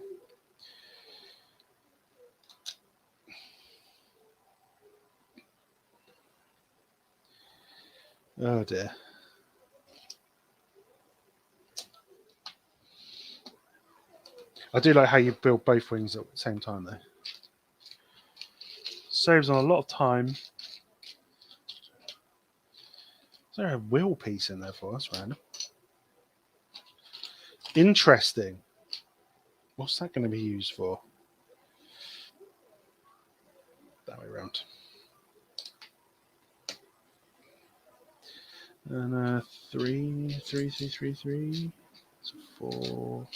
Oh dear. I do like how you build both wings at the same time, though. Saves on a lot of time. Is there a wheel piece in there for us, random? Interesting. What's that going to be used for? That way around. And 3, 3, 3, 3, 3. So 4.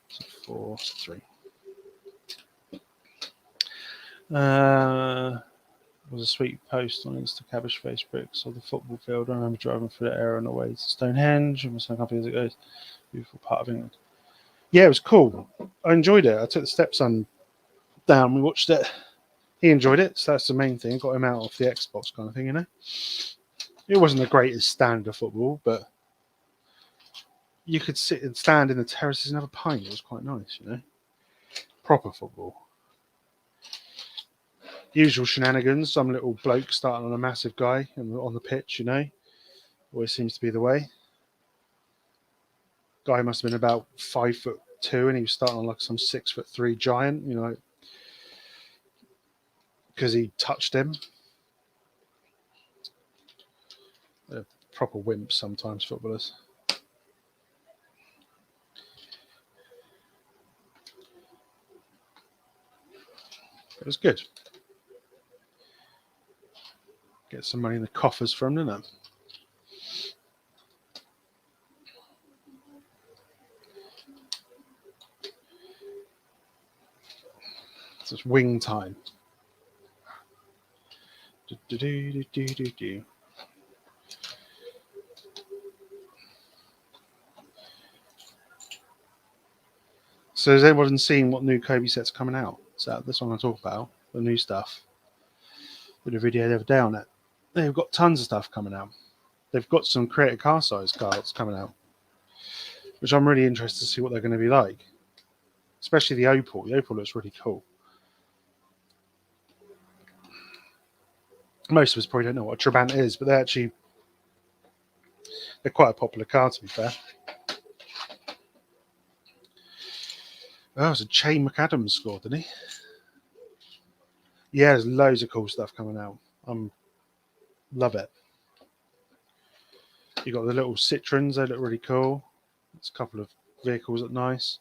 So 4, so 3. Was a sweet post on Insta Cabbage Facebook. Saw the football field. I remember driving through the area on the way to Stonehenge. And some couple years ago, beautiful part of England. Yeah, it was cool. I enjoyed it. I took the stepson down. We watched it. He enjoyed it, so that's the main thing. Got him out of the Xbox kind of thing, It wasn't the greatest standard of football, but you could sit and stand in the terraces and have a pint. It was quite nice, Proper football. Usual shenanigans. Some little bloke starting on a massive guy on the pitch, Always seems to be the way. Guy must have been about 5'2", and he was starting on like some 6'3" giant, because he touched him. They're proper wimps sometimes, footballers. It was good. Get some money in the coffers from them, didn't it? So it's wing time. So has anyone seen what new Cobi sets are coming out? So this one I talk about, the new stuff. Did a video the other day on it. They've got tons of stuff coming out. They've got some creator car size cards coming out, which I'm really interested to see what they're going to be like. Especially the Opal. The Opal looks really cool. Most of us probably don't know what a Trabant is, but they're quite a popular car, to be fair. Oh, it's a Che McAdams score, didn't he? Yeah, there's loads of cool stuff coming out. Love it. You got the little Citroens, they look really cool. There's a couple of vehicles that are nice.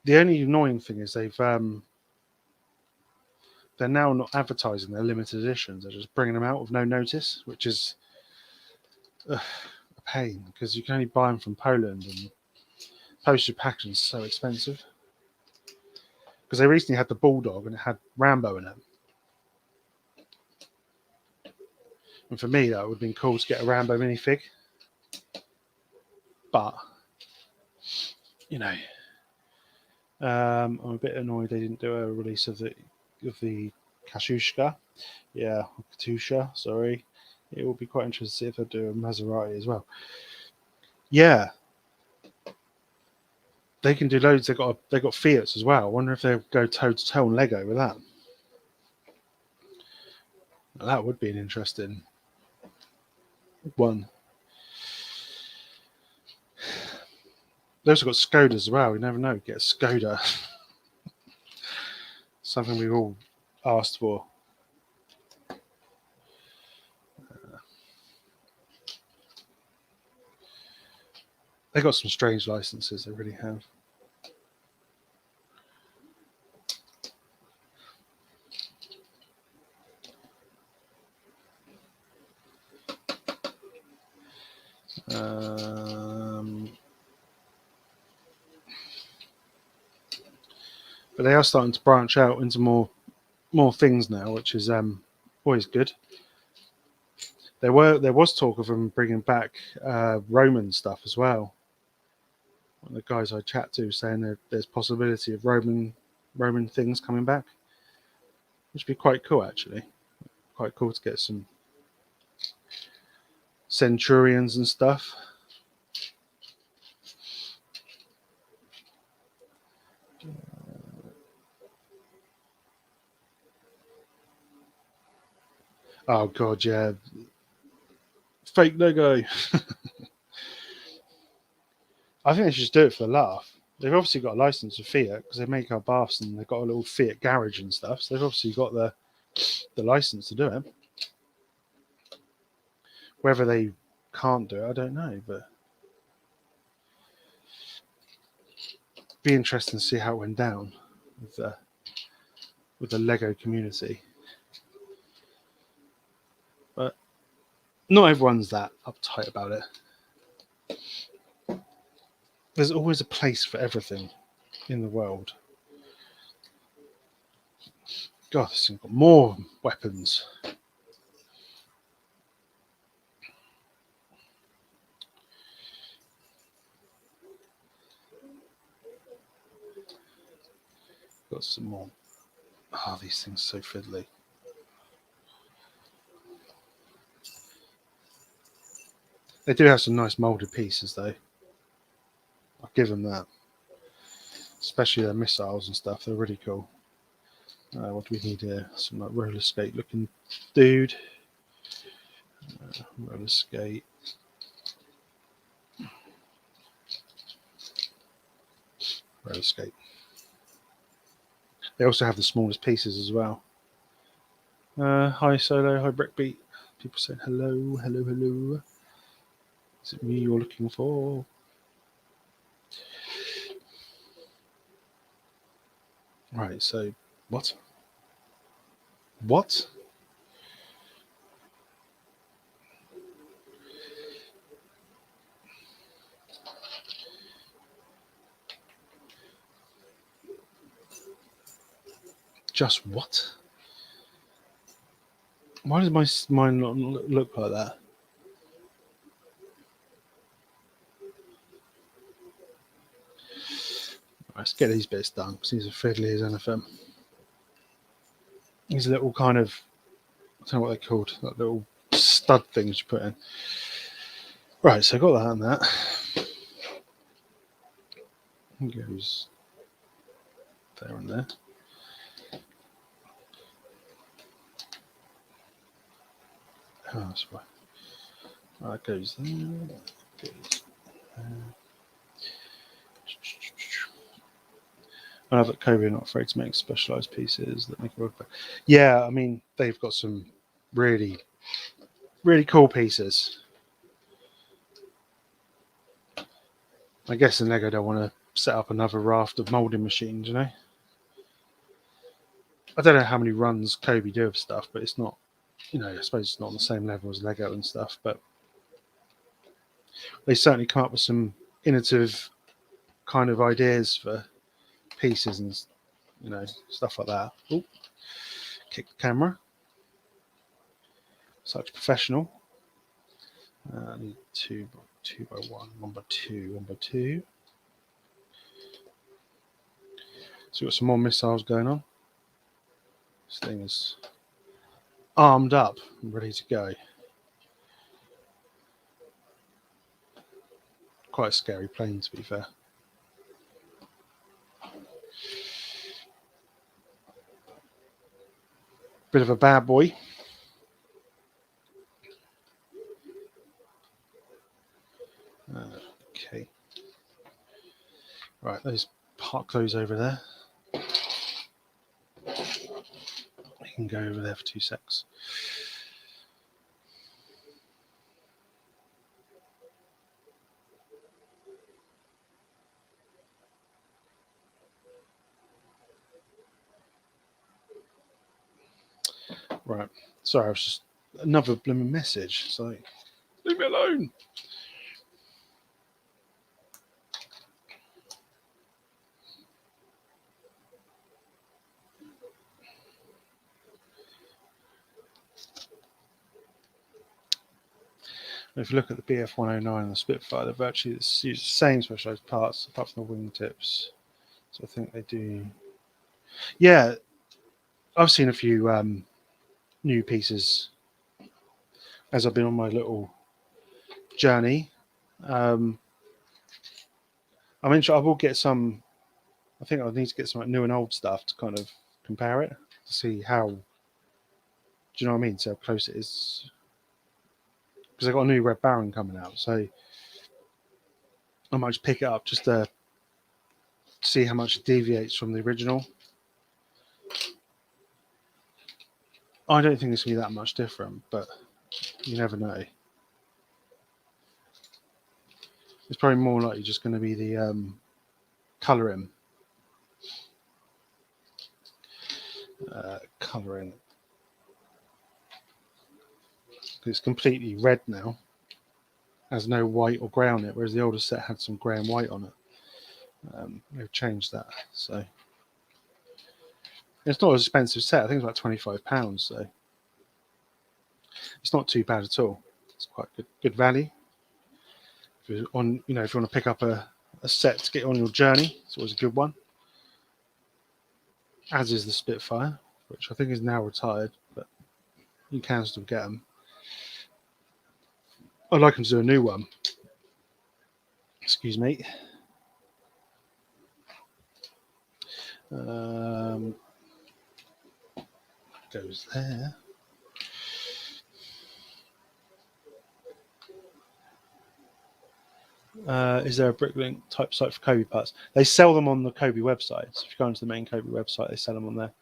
The only annoying thing is they're now not advertising their limited editions. They're just bringing them out with no notice, which is a pain because you can only buy them from Poland, and postage packaging is so expensive. Because they recently had the Bulldog and it had Rambo in it. And for me, that would have been cool to get a Rambo minifig. But, you know, I'm a bit annoyed they didn't do a release of the Katusha. Yeah, Katusha, sorry. It will be quite interesting to see if they do a Maserati as well. Yeah. They can do loads. They've got Fiats as well. I wonder if they'll go toe-to-toe on Lego with that. That would be an interesting one. They've also got Skodas as well. You never know. Get a Skoda. Something we've all asked for. They got some strange licenses. They really have. But they are starting to branch out into more things now, which is always good. There was talk of them bringing back Roman stuff as well. One of the guys I chat to saying there's possibility of Roman things coming back, which would be quite cool actually. Quite cool to get some Centurions and stuff. Oh god, yeah. Fake Lego. I think they should just do it for the laugh. They've obviously got a license with Fiat because they make our baths and they've got a little Fiat garage and stuff. So they've obviously got the license to do it. Whether they can't do it, I don't know. But it'd be interesting to see how it went down with the Lego community. But not everyone's that uptight about it. There's always a place for everything in the world. God, this thing's got more weapons. Got some more. Oh, these things are so fiddly. They do have some nice molded pieces, though. I'll give them that. Especially their missiles and stuff. They're really cool. What do we need here? Some like roller skate looking dude. Roller skate. Roller skate. They also have the smallest pieces as well. Hi Solo, hi Breakbeat. People saying hello, hello, hello. Is it me you're looking for? Right, so what? What? Just what? Why does mine not look like that? Right. Let's get these bits done because these are fiddly as anything. These little kind of, I don't know what they're called, like little stud things you put in. Right, so I got that and that. It goes there and there. Oh, that's right. That goes there. That goes there. I know that Cobi are not afraid to make specialised pieces that make it work better. Yeah, I mean, they've got some really, really cool pieces. I guess in Lego don't want to set up another raft of moulding machines, you know? I don't know how many runs Cobi do of stuff, but it's not, you know, I suppose it's not on the same level as Lego and stuff, but they certainly come up with some innovative kind of ideas for pieces and, you know, stuff like that. Ooh, kick the camera. Such professional. I need two by one, 1 by 2, 1 by 2. So we've got some more missiles going on. This thing is armed up and ready to go. Quite a scary plane, to be fair. Bit of a bad boy. Okay. Right, let's park those over there. We can go over there for 2 secs. Right. Sorry, I was just another blooming message. So leave me alone. If you look at the BF-109 and the Spitfire, they're virtually the same specialised parts, apart from the wingtips. So I think they do. Yeah, I've seen a few new pieces as I've been on my little journey. I'm interested. I will get some. I think I need to get some new and old stuff to kind of compare it to see how. Do you know what I mean? So how close it is. Because I've got a new Red Baron coming out, so I might just pick it up just to see how much it deviates from the original. I don't think it's going to be that much different, but you never know. It's probably more likely just going to be the colouring. Colouring. It's completely red now. Has no white or grey on it, whereas the older set had some grey and white on it. They've changed that, so it's not an expensive set. I think it's about £25, so it's not too bad at all. It's quite good value. If you're on, you know, if you want to pick up a set to get on your journey, it's always a good one. As is the Spitfire, which I think is now retired, but you can still get them. I'd like them to do a new one. Excuse me. Goes there. Is there a Bricklink type site for Cobi parts? They sell them on the Cobi website. So if you go into the main Cobi website, they sell them on there.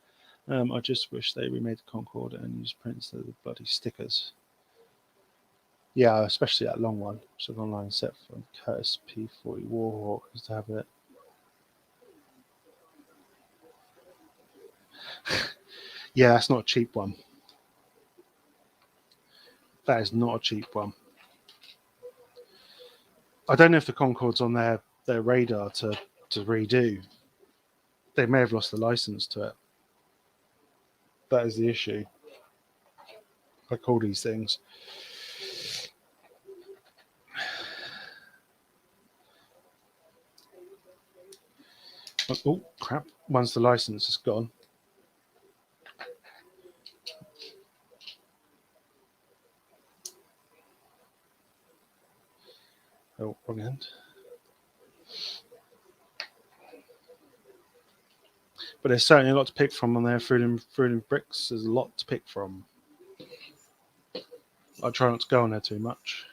I just wish they remade the Concorde and used prints of the bloody stickers. Yeah, especially that long one. So online set from Curtis P40 Warhawk is to have it. Yeah, that's not a cheap one. That is not a cheap one. I don't know if the Concorde's on their radar to redo. They may have lost the license to it. That is the issue. I call these things. Oh, crap. Once the license is gone. Oh, wrong end. But there's certainly a lot to pick from on there. Food and bricks. There's a lot to pick from. I try not to go on there too much.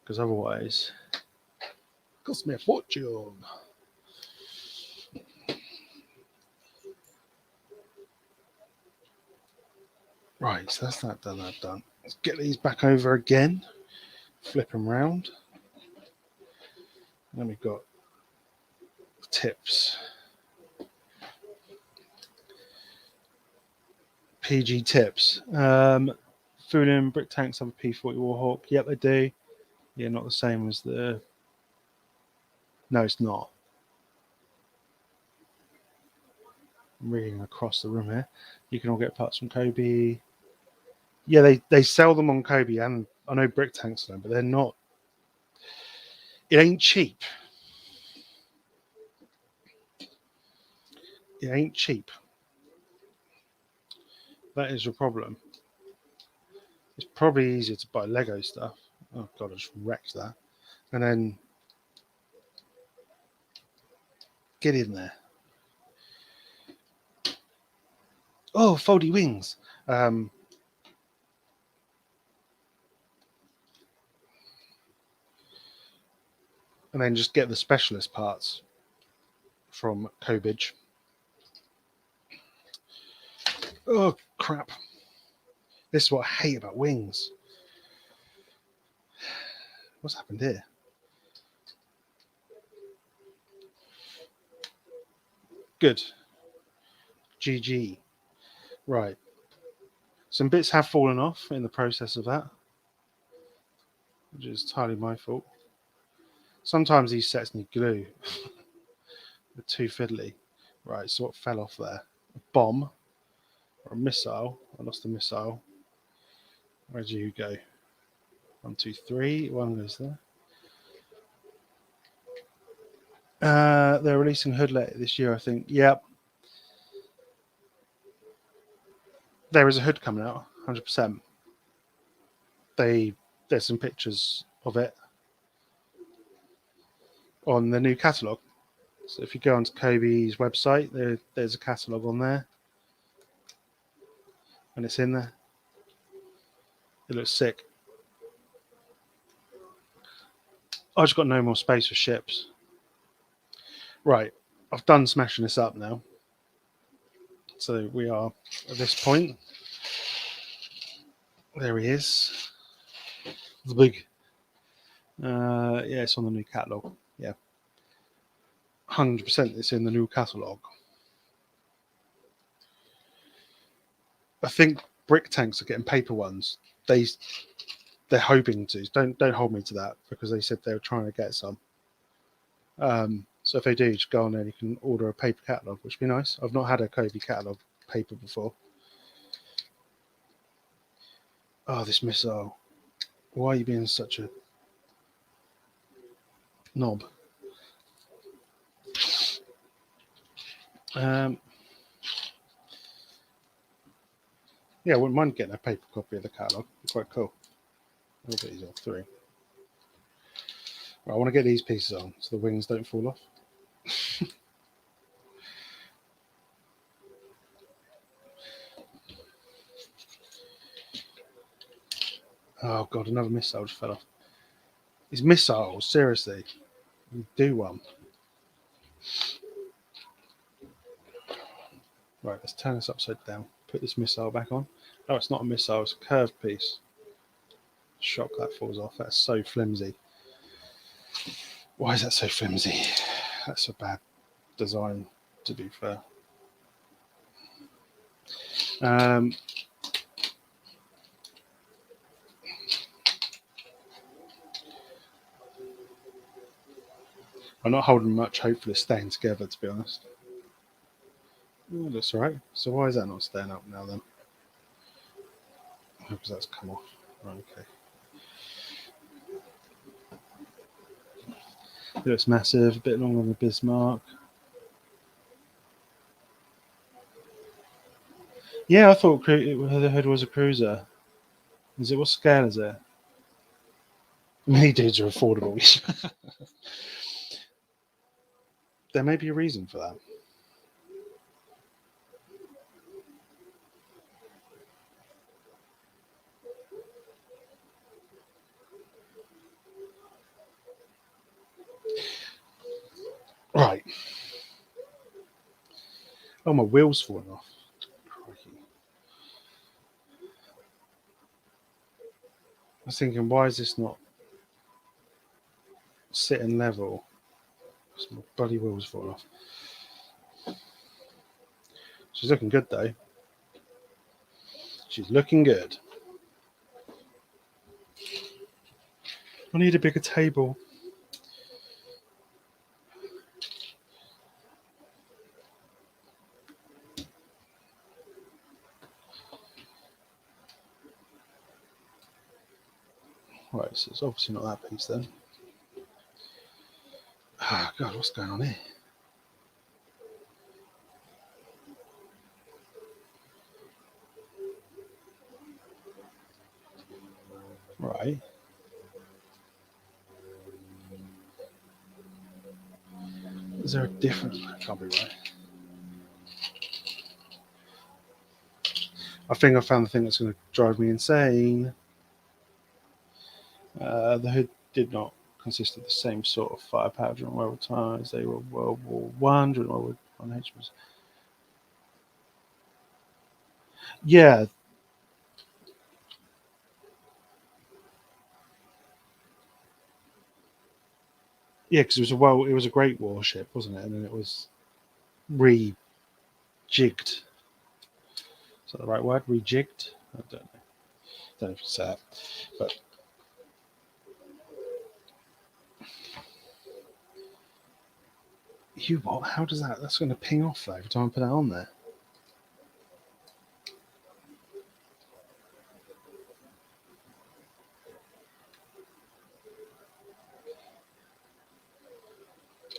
Because otherwise, it costs me a fortune. Right, so that's that done. Let's get these back over again. Flip them round. Then we've got tips. PG tips. Food and brick tanks have a P40 Warthog. Yep, they do. Yeah, not the same as the... No, it's not. I'm reading across the room here. You can all get parts from Cobi. Yeah, they sell them on Cobi, and I know brick tanks them, but they're not... It ain't cheap. It ain't cheap. That is your problem. It's probably easier to buy Lego stuff. Oh god, I just wrecked that. And then get in there. Oh, foldy wings. And then just get the specialist parts from Cobi. Oh crap. This is what I hate about wings. What's happened here? Good. GG. Right. Some bits have fallen off in the process of that, which is entirely my fault. Sometimes these sets need glue. They're too fiddly. Right, so what fell off there? A bomb or a missile. I lost the missile. Where do you go? 1, 2, 3. One goes there. They're releasing Hood later this year, I think. Yep. There is a Hood coming out, 100%. There's some pictures of it on the new catalogue. So if you go onto Cobi's website, there's a catalogue on there. And it's in there. It looks sick. I just got no more space for ships. Right, I've done smashing this up now. So we are at this point. There he is. The big. Yeah, it's on the new catalogue. Yeah. 100% it's in the new catalogue. I think brick tanks are getting paper ones. They're hoping to. Don't hold me to that, because they said they were trying to get some. So if they do, just go on there and you can order a paper catalogue, which would be nice. I've not had a Cobi catalogue paper before. Oh, this missile. Why are you being such a knob? Yeah, I wouldn't mind getting a paper copy of the catalogue. It's quite cool. I'll get these off 3. Right, I want to get these pieces on so the wings don't fall off. Oh god, another missile just fell off. These missiles, seriously. You do one. Right, let's turn this upside down. Put this missile back on. Oh, it's not a missile, it's a curved piece. Shock that falls off. That's so flimsy. Why is that so flimsy? That's a bad design, to be fair. I'm not holding much hope for this staying together, to be honest. Oh, that's all right. So why is that not staying up now then? Because that's come off. Right, okay. It looks massive, a bit longer than the Bismarck. Yeah, I thought the hood was a cruiser. Is it? What scale is it? Many dudes are affordable. There may be a reason for that. Right. Oh, my wheel's falling off. Crikey. I was thinking, why is this not sitting level? My bloody wheel's falling off. She's looking good, though. She's looking good. I need a bigger table. Right, so it's obviously not that piece then. Ah, God, what's going on here? Right. Is there a different? That can't be right. I think I found the thing that's going to drive me insane. The hood did not consist of the same sort of firepower during World War II as they were World War One. During World War One, H was. Yeah. Yeah, because it was a great warship, wasn't it? And then it was rejigged. Is that the right word? Rejigged? I don't know. Don't know if you say that, but you what? How does that? That's going to ping off though every time I put that on there.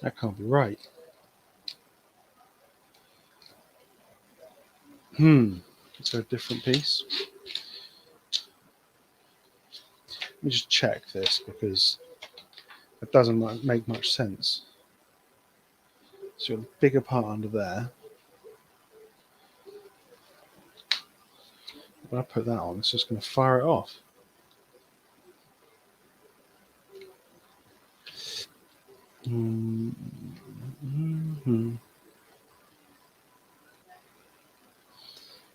That can't be right. Is there a different piece? Let me just check this because it doesn't make much sense. So you've got a bigger part under there. When I put that on, it's just going to fire it off. Mm-hmm.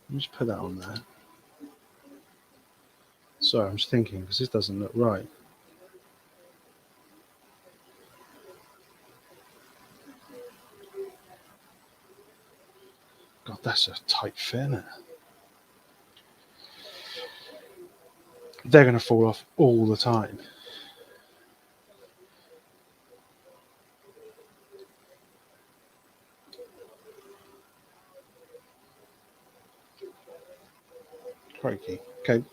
Let me just put that on there. Sorry, I'm just thinking because this doesn't look right. God, that's a tight fit, isn't it? They're going to fall off all the time. Crikey. Okay,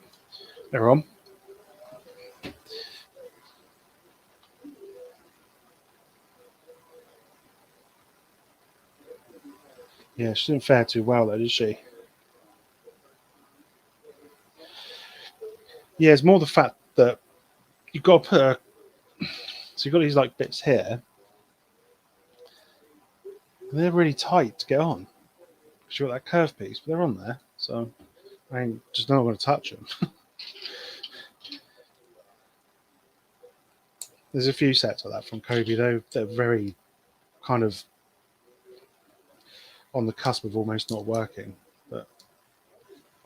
they're on. Yeah, she didn't fare too well though, did she? Yeah, it's more the fact that you've got to put a. So you've got these like bits here. And they're really tight to get on. Because you've got that curved piece, but they're on there. So I ain't just not going to touch them. There's a few sets like that from Cobi. They're very kind of on the cusp of almost not working. But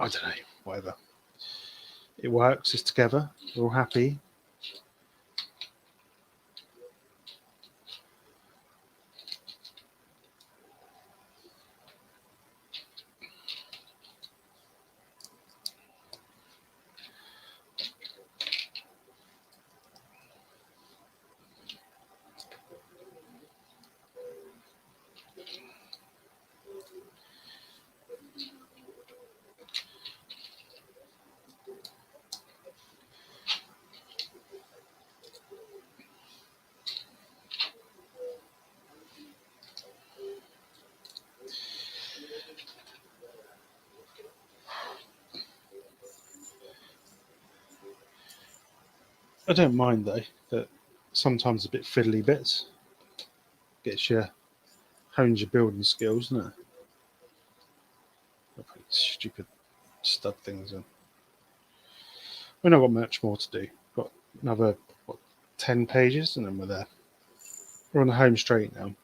I don't know, whatever. It works, it's together, we're all happy. I don't mind though that sometimes a bit fiddly bits gets you hones your building skills, doesn't it? Stupid stud things in. We've not got much more to do. Got another 10 pages and then we're there. We're on the home straight now.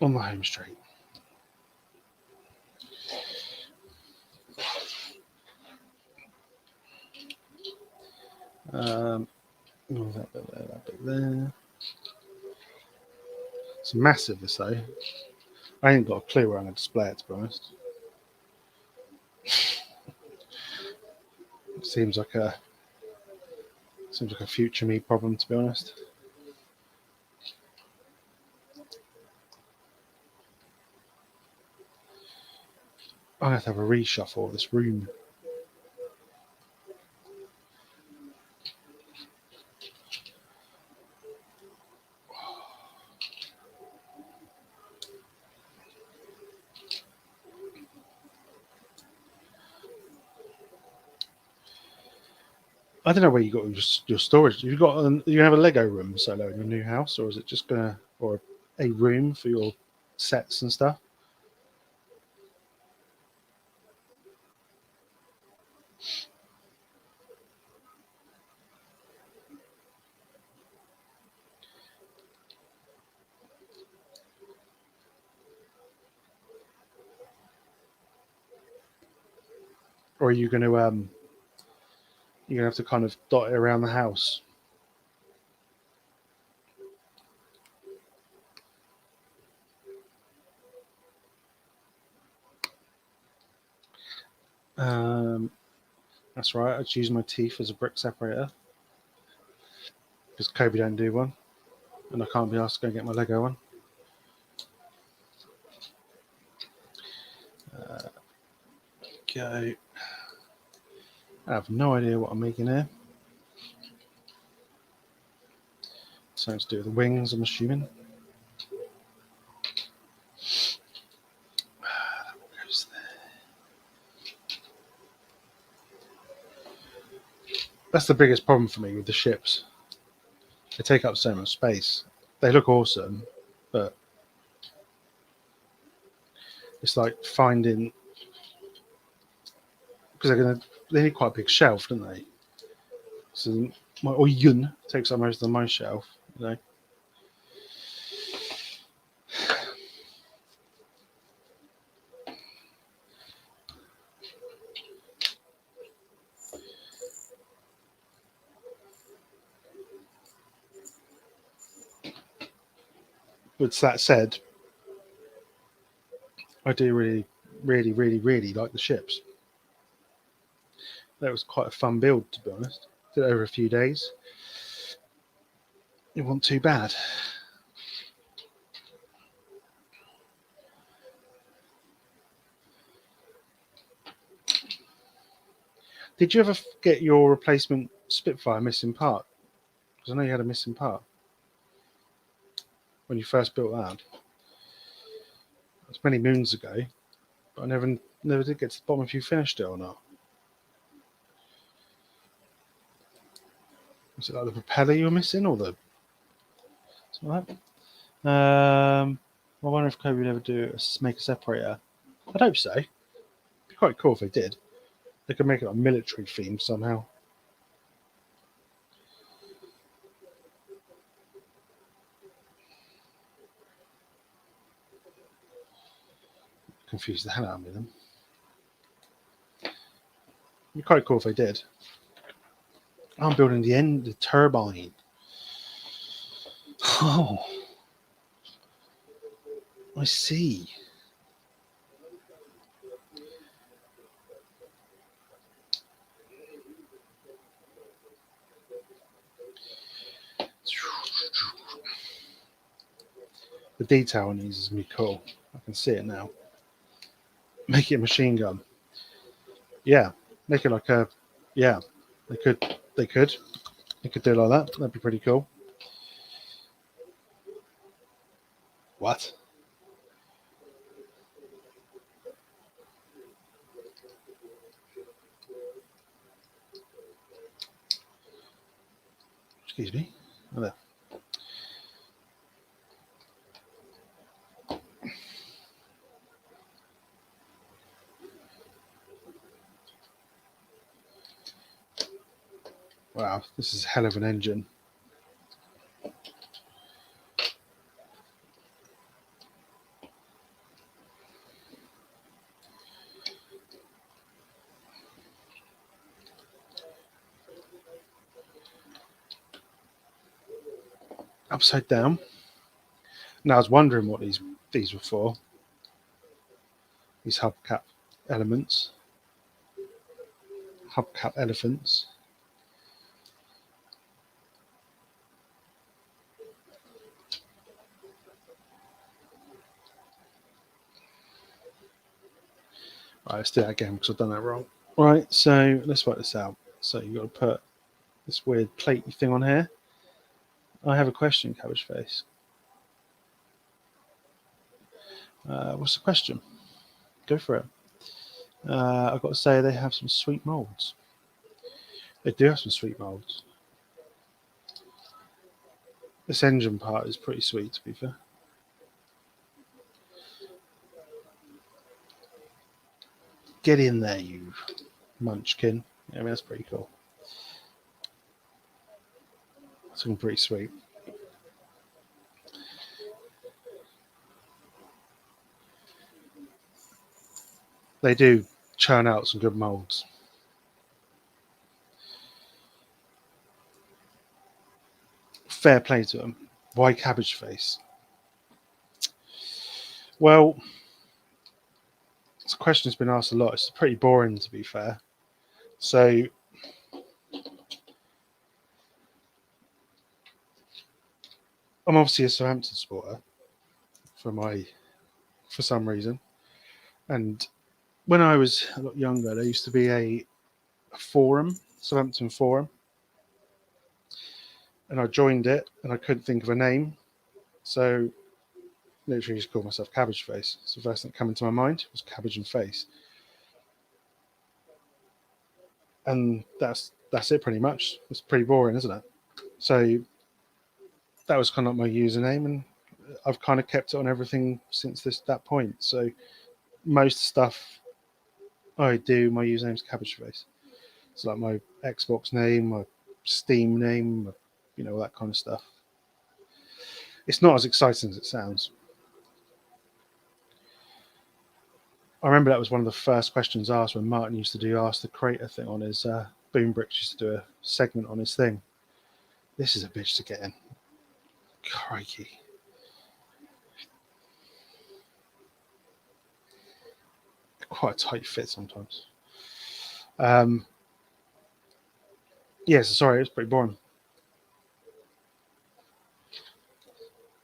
On the home straight. That bit there, that bit there. It's massive, this though. I ain't got a clue where I'm going to display it, to be honest. It seems like a future me problem, to be honest. I have to have a reshuffle of this room. I don't know where you got your storage. You have a Lego room solo in your new house, or is it just or a room for your sets and stuff? Or are you going to you're gonna have to kind of dot it around the house? That's right. I just use my teeth as a brick separator because Cobi don't do one, and I can't be asked to go and get my Lego one. Go. I have no idea what I'm making here. Something to do with the wings, I'm assuming. What goes there? That's the biggest problem for me with the ships. They take up so much space. They look awesome, but it's like finding, because they need quite a big shelf, don't they? So my Oyun takes up most of my shelf, you know. But that said, I do really, really, really, really like the ships. That was quite a fun build, to be honest. Did it over a few days. It wasn't too bad. Did you ever get your replacement Spitfire missing part? Because I know you had a missing part when you first built that. It was many moons ago, but I never did get to the bottom if you finished it or not. Was it like the propeller you were missing, or the something like that? I wonder if Cobi would ever make a separator. I'd hope so. It'd be quite cool if they did. They could make it like military themed somehow. Confuse the hell out of me then. It'd be quite cool if they did. I'm building the turbine. Oh, I see. The detail on these is going to be cool. I can see it now. Make it a machine gun. Yeah, make it like a. Yeah, they could do it like that. That'd be pretty cool. What? Excuse me. Oh, there. Wow, this is a hell of an engine. Upside down. Now I was wondering what these were for. These hubcap elements. Hubcap elephants. Right, let's do that again because I've done that wrong. Right, so let's work this out. So you've got to put this weird platey thing on here. I have a question, Cabbage Face. What's the question? Go for it. I've got to say they have some sweet molds. They do have some sweet molds. This engine part is pretty sweet, to be fair. Get in there, you munchkin. I mean, that's pretty cool. That's looking pretty sweet. They do churn out some good molds. Fair play to them. Why Cabbage Face? Well, it's a question that's been asked a lot. It's pretty boring, to be fair. So I'm obviously a Southampton supporter for some reason. And when I was a lot younger, there used to be a forum, Southampton forum. And I joined it and I couldn't think of a name. So literally just called myself Cabbage Face. So the first thing that came into my mind was cabbage and face. And that's it pretty much. It's pretty boring, isn't it? So that was kind of my username, and I've kind of kept it on everything since that point. So most stuff I do, my username's Cabbage Face. It's like my Xbox name, my Steam name, all that kind of stuff. It's not as exciting as it sounds. I remember that was one of the first questions asked when Martin used to do Ask the Creator thing on his Boom Bricks used to do a segment on his thing. This is a bitch to get in. Crikey. Quite a tight fit sometimes. Sorry, it's pretty boring.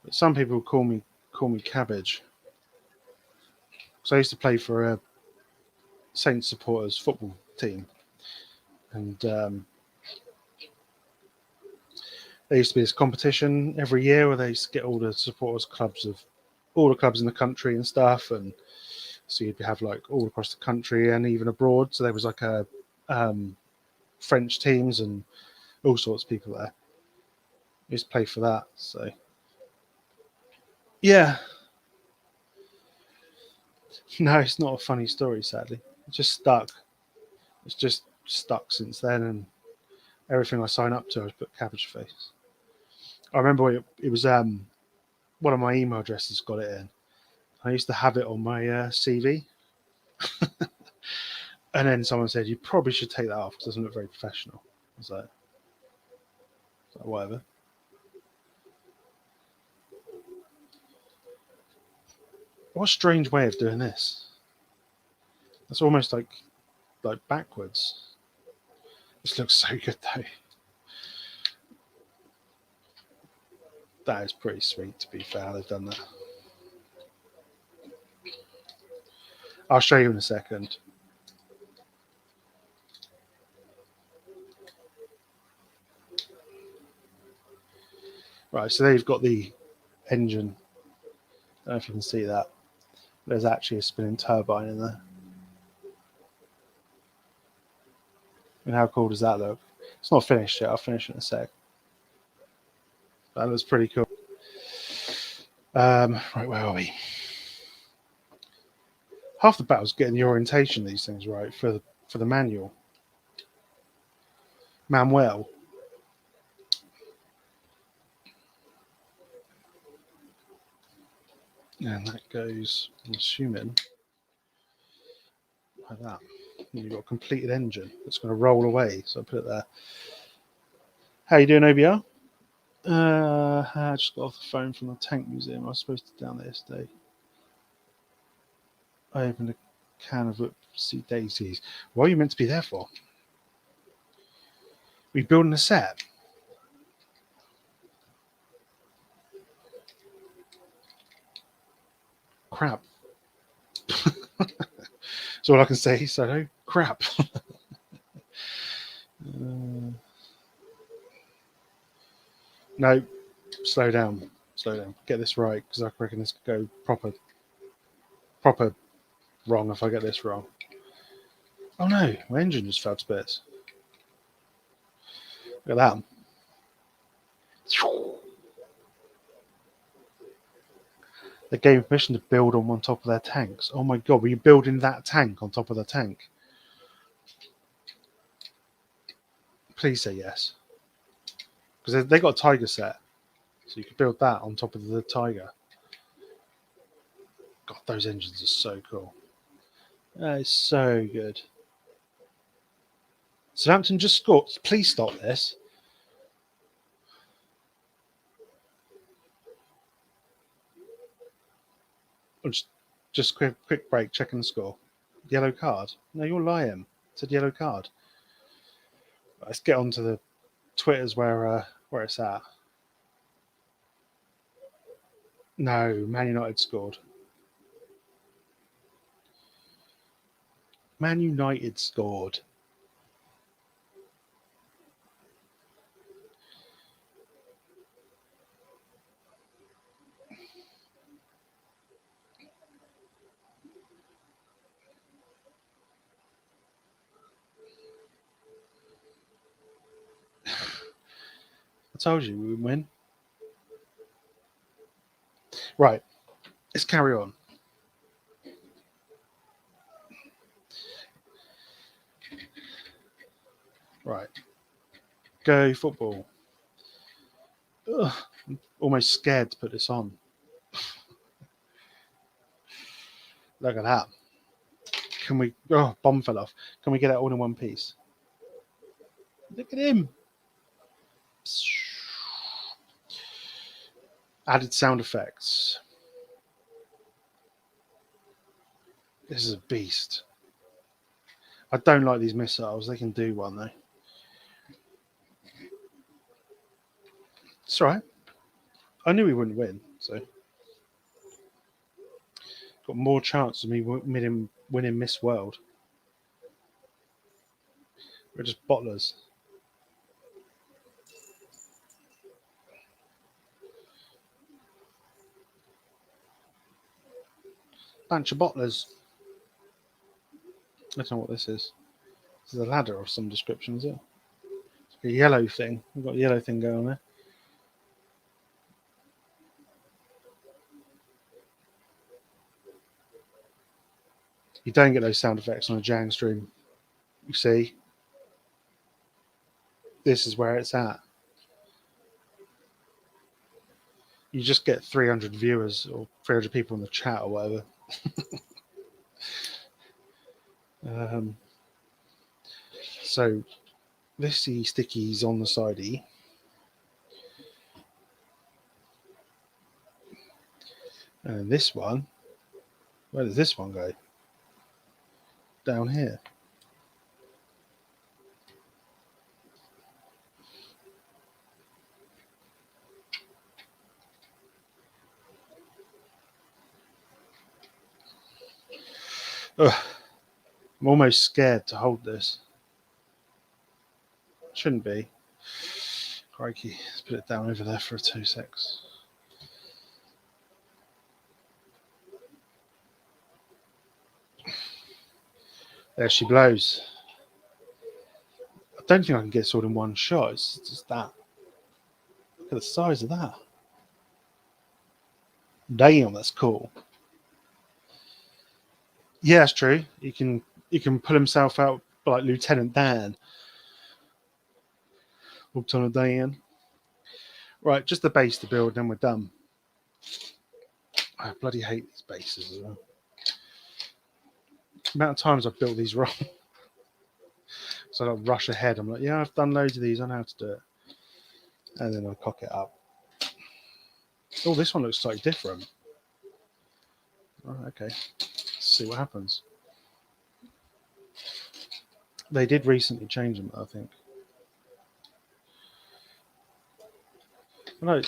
But some people call me Cabbage. So I used to play for a Saints supporters football team, and there used to be this competition every year where they used to get all the supporters clubs of all the clubs in the country and stuff, and so you'd have like all across the country and even abroad. So there was like a French teams and all sorts of people there. I used to play for that. So yeah. No, it's not a funny story, sadly. It's just stuck. It's just stuck since then, and everything I sign up to, I put Cabbage Face. I remember it was one of my email addresses got it in. I used to have it on my CV. And then someone said, you probably should take that off because it doesn't look very professional. I was like, whatever. What a strange way of doing this. That's almost like backwards. This looks so good though. That is pretty sweet, to be fair. They've done that. I'll show you in a second. Right, so there you've got the engine. I don't know if you can see that. There's actually a spinning turbine in there. And how cool does that look? It's not finished yet. I'll finish it in a sec. That looks pretty cool. Right, where are we? Half the battle's getting the orientation of these things right for the manual. Manuel. And that goes, I'm assuming, like that. And you've got a completed engine that's going to roll away. So I put it there. How you doing, OBR? I just got off the phone from the tank museum. I was supposed to down there yesterday. I opened a can of whoopsie daisies. What are you meant to be there for? We building a set. Crap. That's all I can say. So crap. No, slow down. Slow down. Get this right, because I reckon this could go proper wrong if I get this wrong. Oh no, my engine just fell to bits. Look at that. They gave me permission to build on top of their tanks. Oh my god, were you building that tank on top of the tank? Please say yes. Because they got a Tiger set. So you could build that on top of the Tiger. God, those engines are so cool. That is so good. Southampton just scored. Please stop this. Just quick break, checking the score. Yellow card. No, you're lying. It said yellow card. Let's get on to the Twitters where it's at. No, Man United scored. Man United scored. I told you we would win. Right, let's carry on. Right, go football. Ugh, I'm almost scared to put this on. Look at that. Can we? Oh, bomb fell off. Can we get it all in one piece? Look at him. Added sound effects. This is a beast. I don't like these missiles. They can do one though. It's all right. I knew we wouldn't win, so got more chance of me winning Miss World. We're just bottlers. Bunch of bottlers. I don't know what this is. This is a ladder of some description, is it? It's a yellow thing. We've got a yellow thing going on there. You don't get those sound effects on a Jang stream. You see? This is where it's at. You just get 300 viewers or 300 people in the chat or whatever. So this sticky's on the sidey. And this one, where does this one go? Down here. Ugh. I'm almost scared to hold this. Shouldn't be. Crikey, let's put it down over there for 2 secs. There she blows. I don't think I can get this all in one shot. It's just that. Look at the size of that. Damn, that's cool. Yeah, it's true. He can pull himself out like Lieutenant Dan. Lieutenant Dan. Right, just the base to build, then we're done. I bloody hate these bases as well. The amount of times I've built these wrong. So I rush ahead. I'm like, yeah, I've done loads of these. I know how to do it. And then I cock it up. Oh, this one looks slightly different. Oh, okay. Let's see what happens. They did recently change them, I think. No.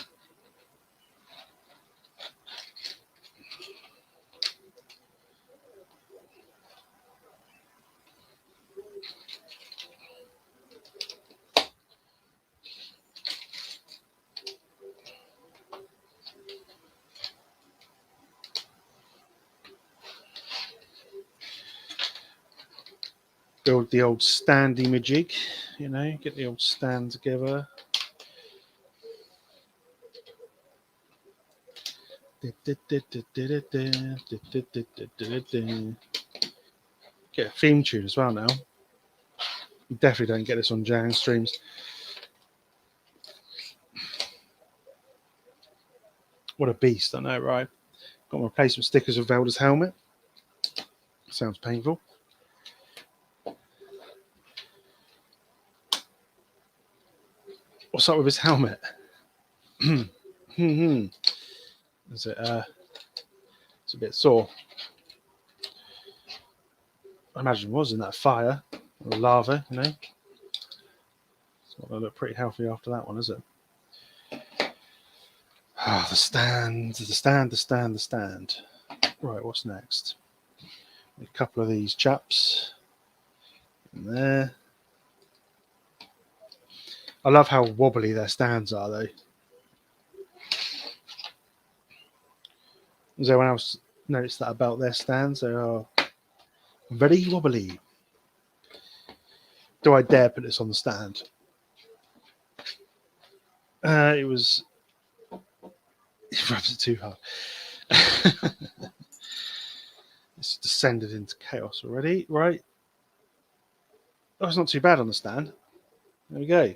Build the old standy majig, you know, get the old stand together. Get a theme tune as well now. You definitely don't get this on Jang streams. What a beast, I know, right? Got my replacement stickers of Velda's helmet. Sounds painful. What's up with his helmet? Is it? It's a bit sore. I imagine it was in that fire or lava, you know. It's not going to look pretty healthy after that one, is it? Ah, the stand, the stand, the stand, the stand. Right, what's next? A couple of these chaps in there. I love how wobbly their stands are, though. Has anyone else noticed that about their stands? They are very wobbly. Do I dare put this on the stand? It was... He rubs it too hard. It's descended into chaos already. Right. Oh, it's not too bad on the stand. There we go.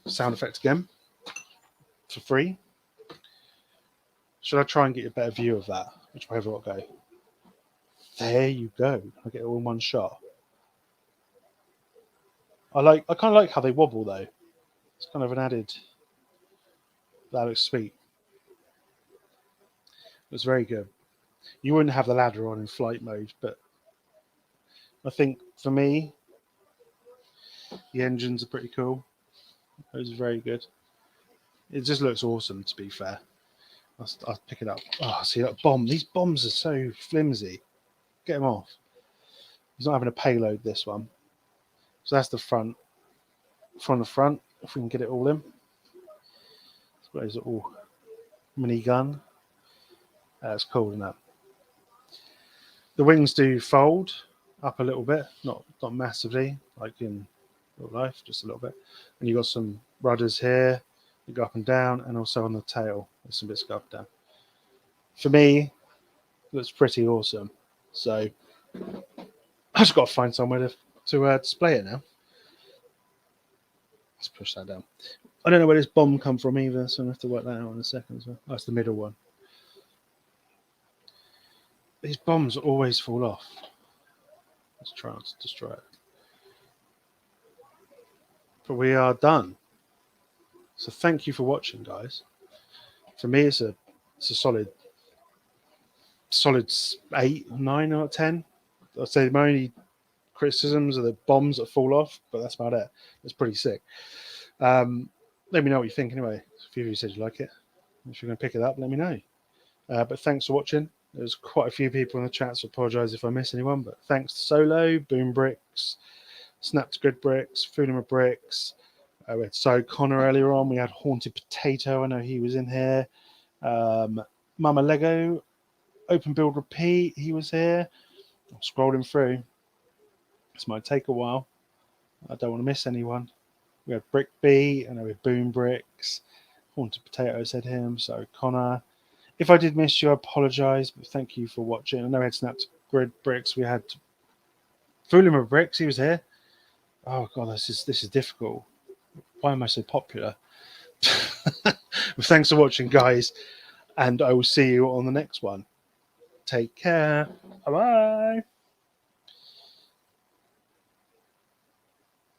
Sound effects again. For free. Should I try and get a better view of that? Which way have I got to go? There you go. I get it all in one shot. I kind of like how they wobble though. It's kind of an added. That looks sweet. It's very good. You wouldn't have the ladder on in flight mode, but I think for me, the engines are pretty cool. Those are very good. It just looks awesome, to be fair. I'll pick it up. Oh, see that bomb. These bombs are so flimsy. Get them off. He's not having a payload, this one. So that's the front. From the front, if we can get it all in. It's got his little mini gun. That's cool, isn't it? The wings do fold up a little bit, not massively, like in real life, just a little bit. And you've got some rudders here. You go up and down, and also on the tail, there's some bits go up and down. For me, it looks pretty awesome. So I just got to find somewhere to display it now. Let's push that down. I don't know where this bomb come from either, so I'm going to have to work that out in a second as well. Oh, it's the middle one. These bombs always fall off. Let's try to destroy it. But we are done. So thank you for watching, guys. For me, it's a solid 8, 9 out of 10. I'd say my only criticisms are the bombs that fall off, but that's about it. It's pretty sick. Let me know what you think anyway. A few of you said you like it. If you're going to pick it up, let me know. But thanks for watching. There's quite a few people in the chat, so apologise if I miss anyone. But thanks to Solo, Boom Bricks, Snap to Grid Bricks, Fulima Bricks. We had So Connor earlier on. We had Haunted Potato. I know he was in here. Mama Lego, Open Build Repeat. He was here. I'm scrolling through. This might take a while. I don't want to miss anyone. We had Brick B, and we had Boom Bricks. Haunted Potato said him. So Connor. If I did miss you, I apologise, but thank you for watching. I know we had Snapped Grid Bricks. We had Fooling with Bricks. He was here. Oh god, this is difficult. Why am I so popular? Well, thanks for watching, guys, and I will see you on the next one. Take care. Bye bye.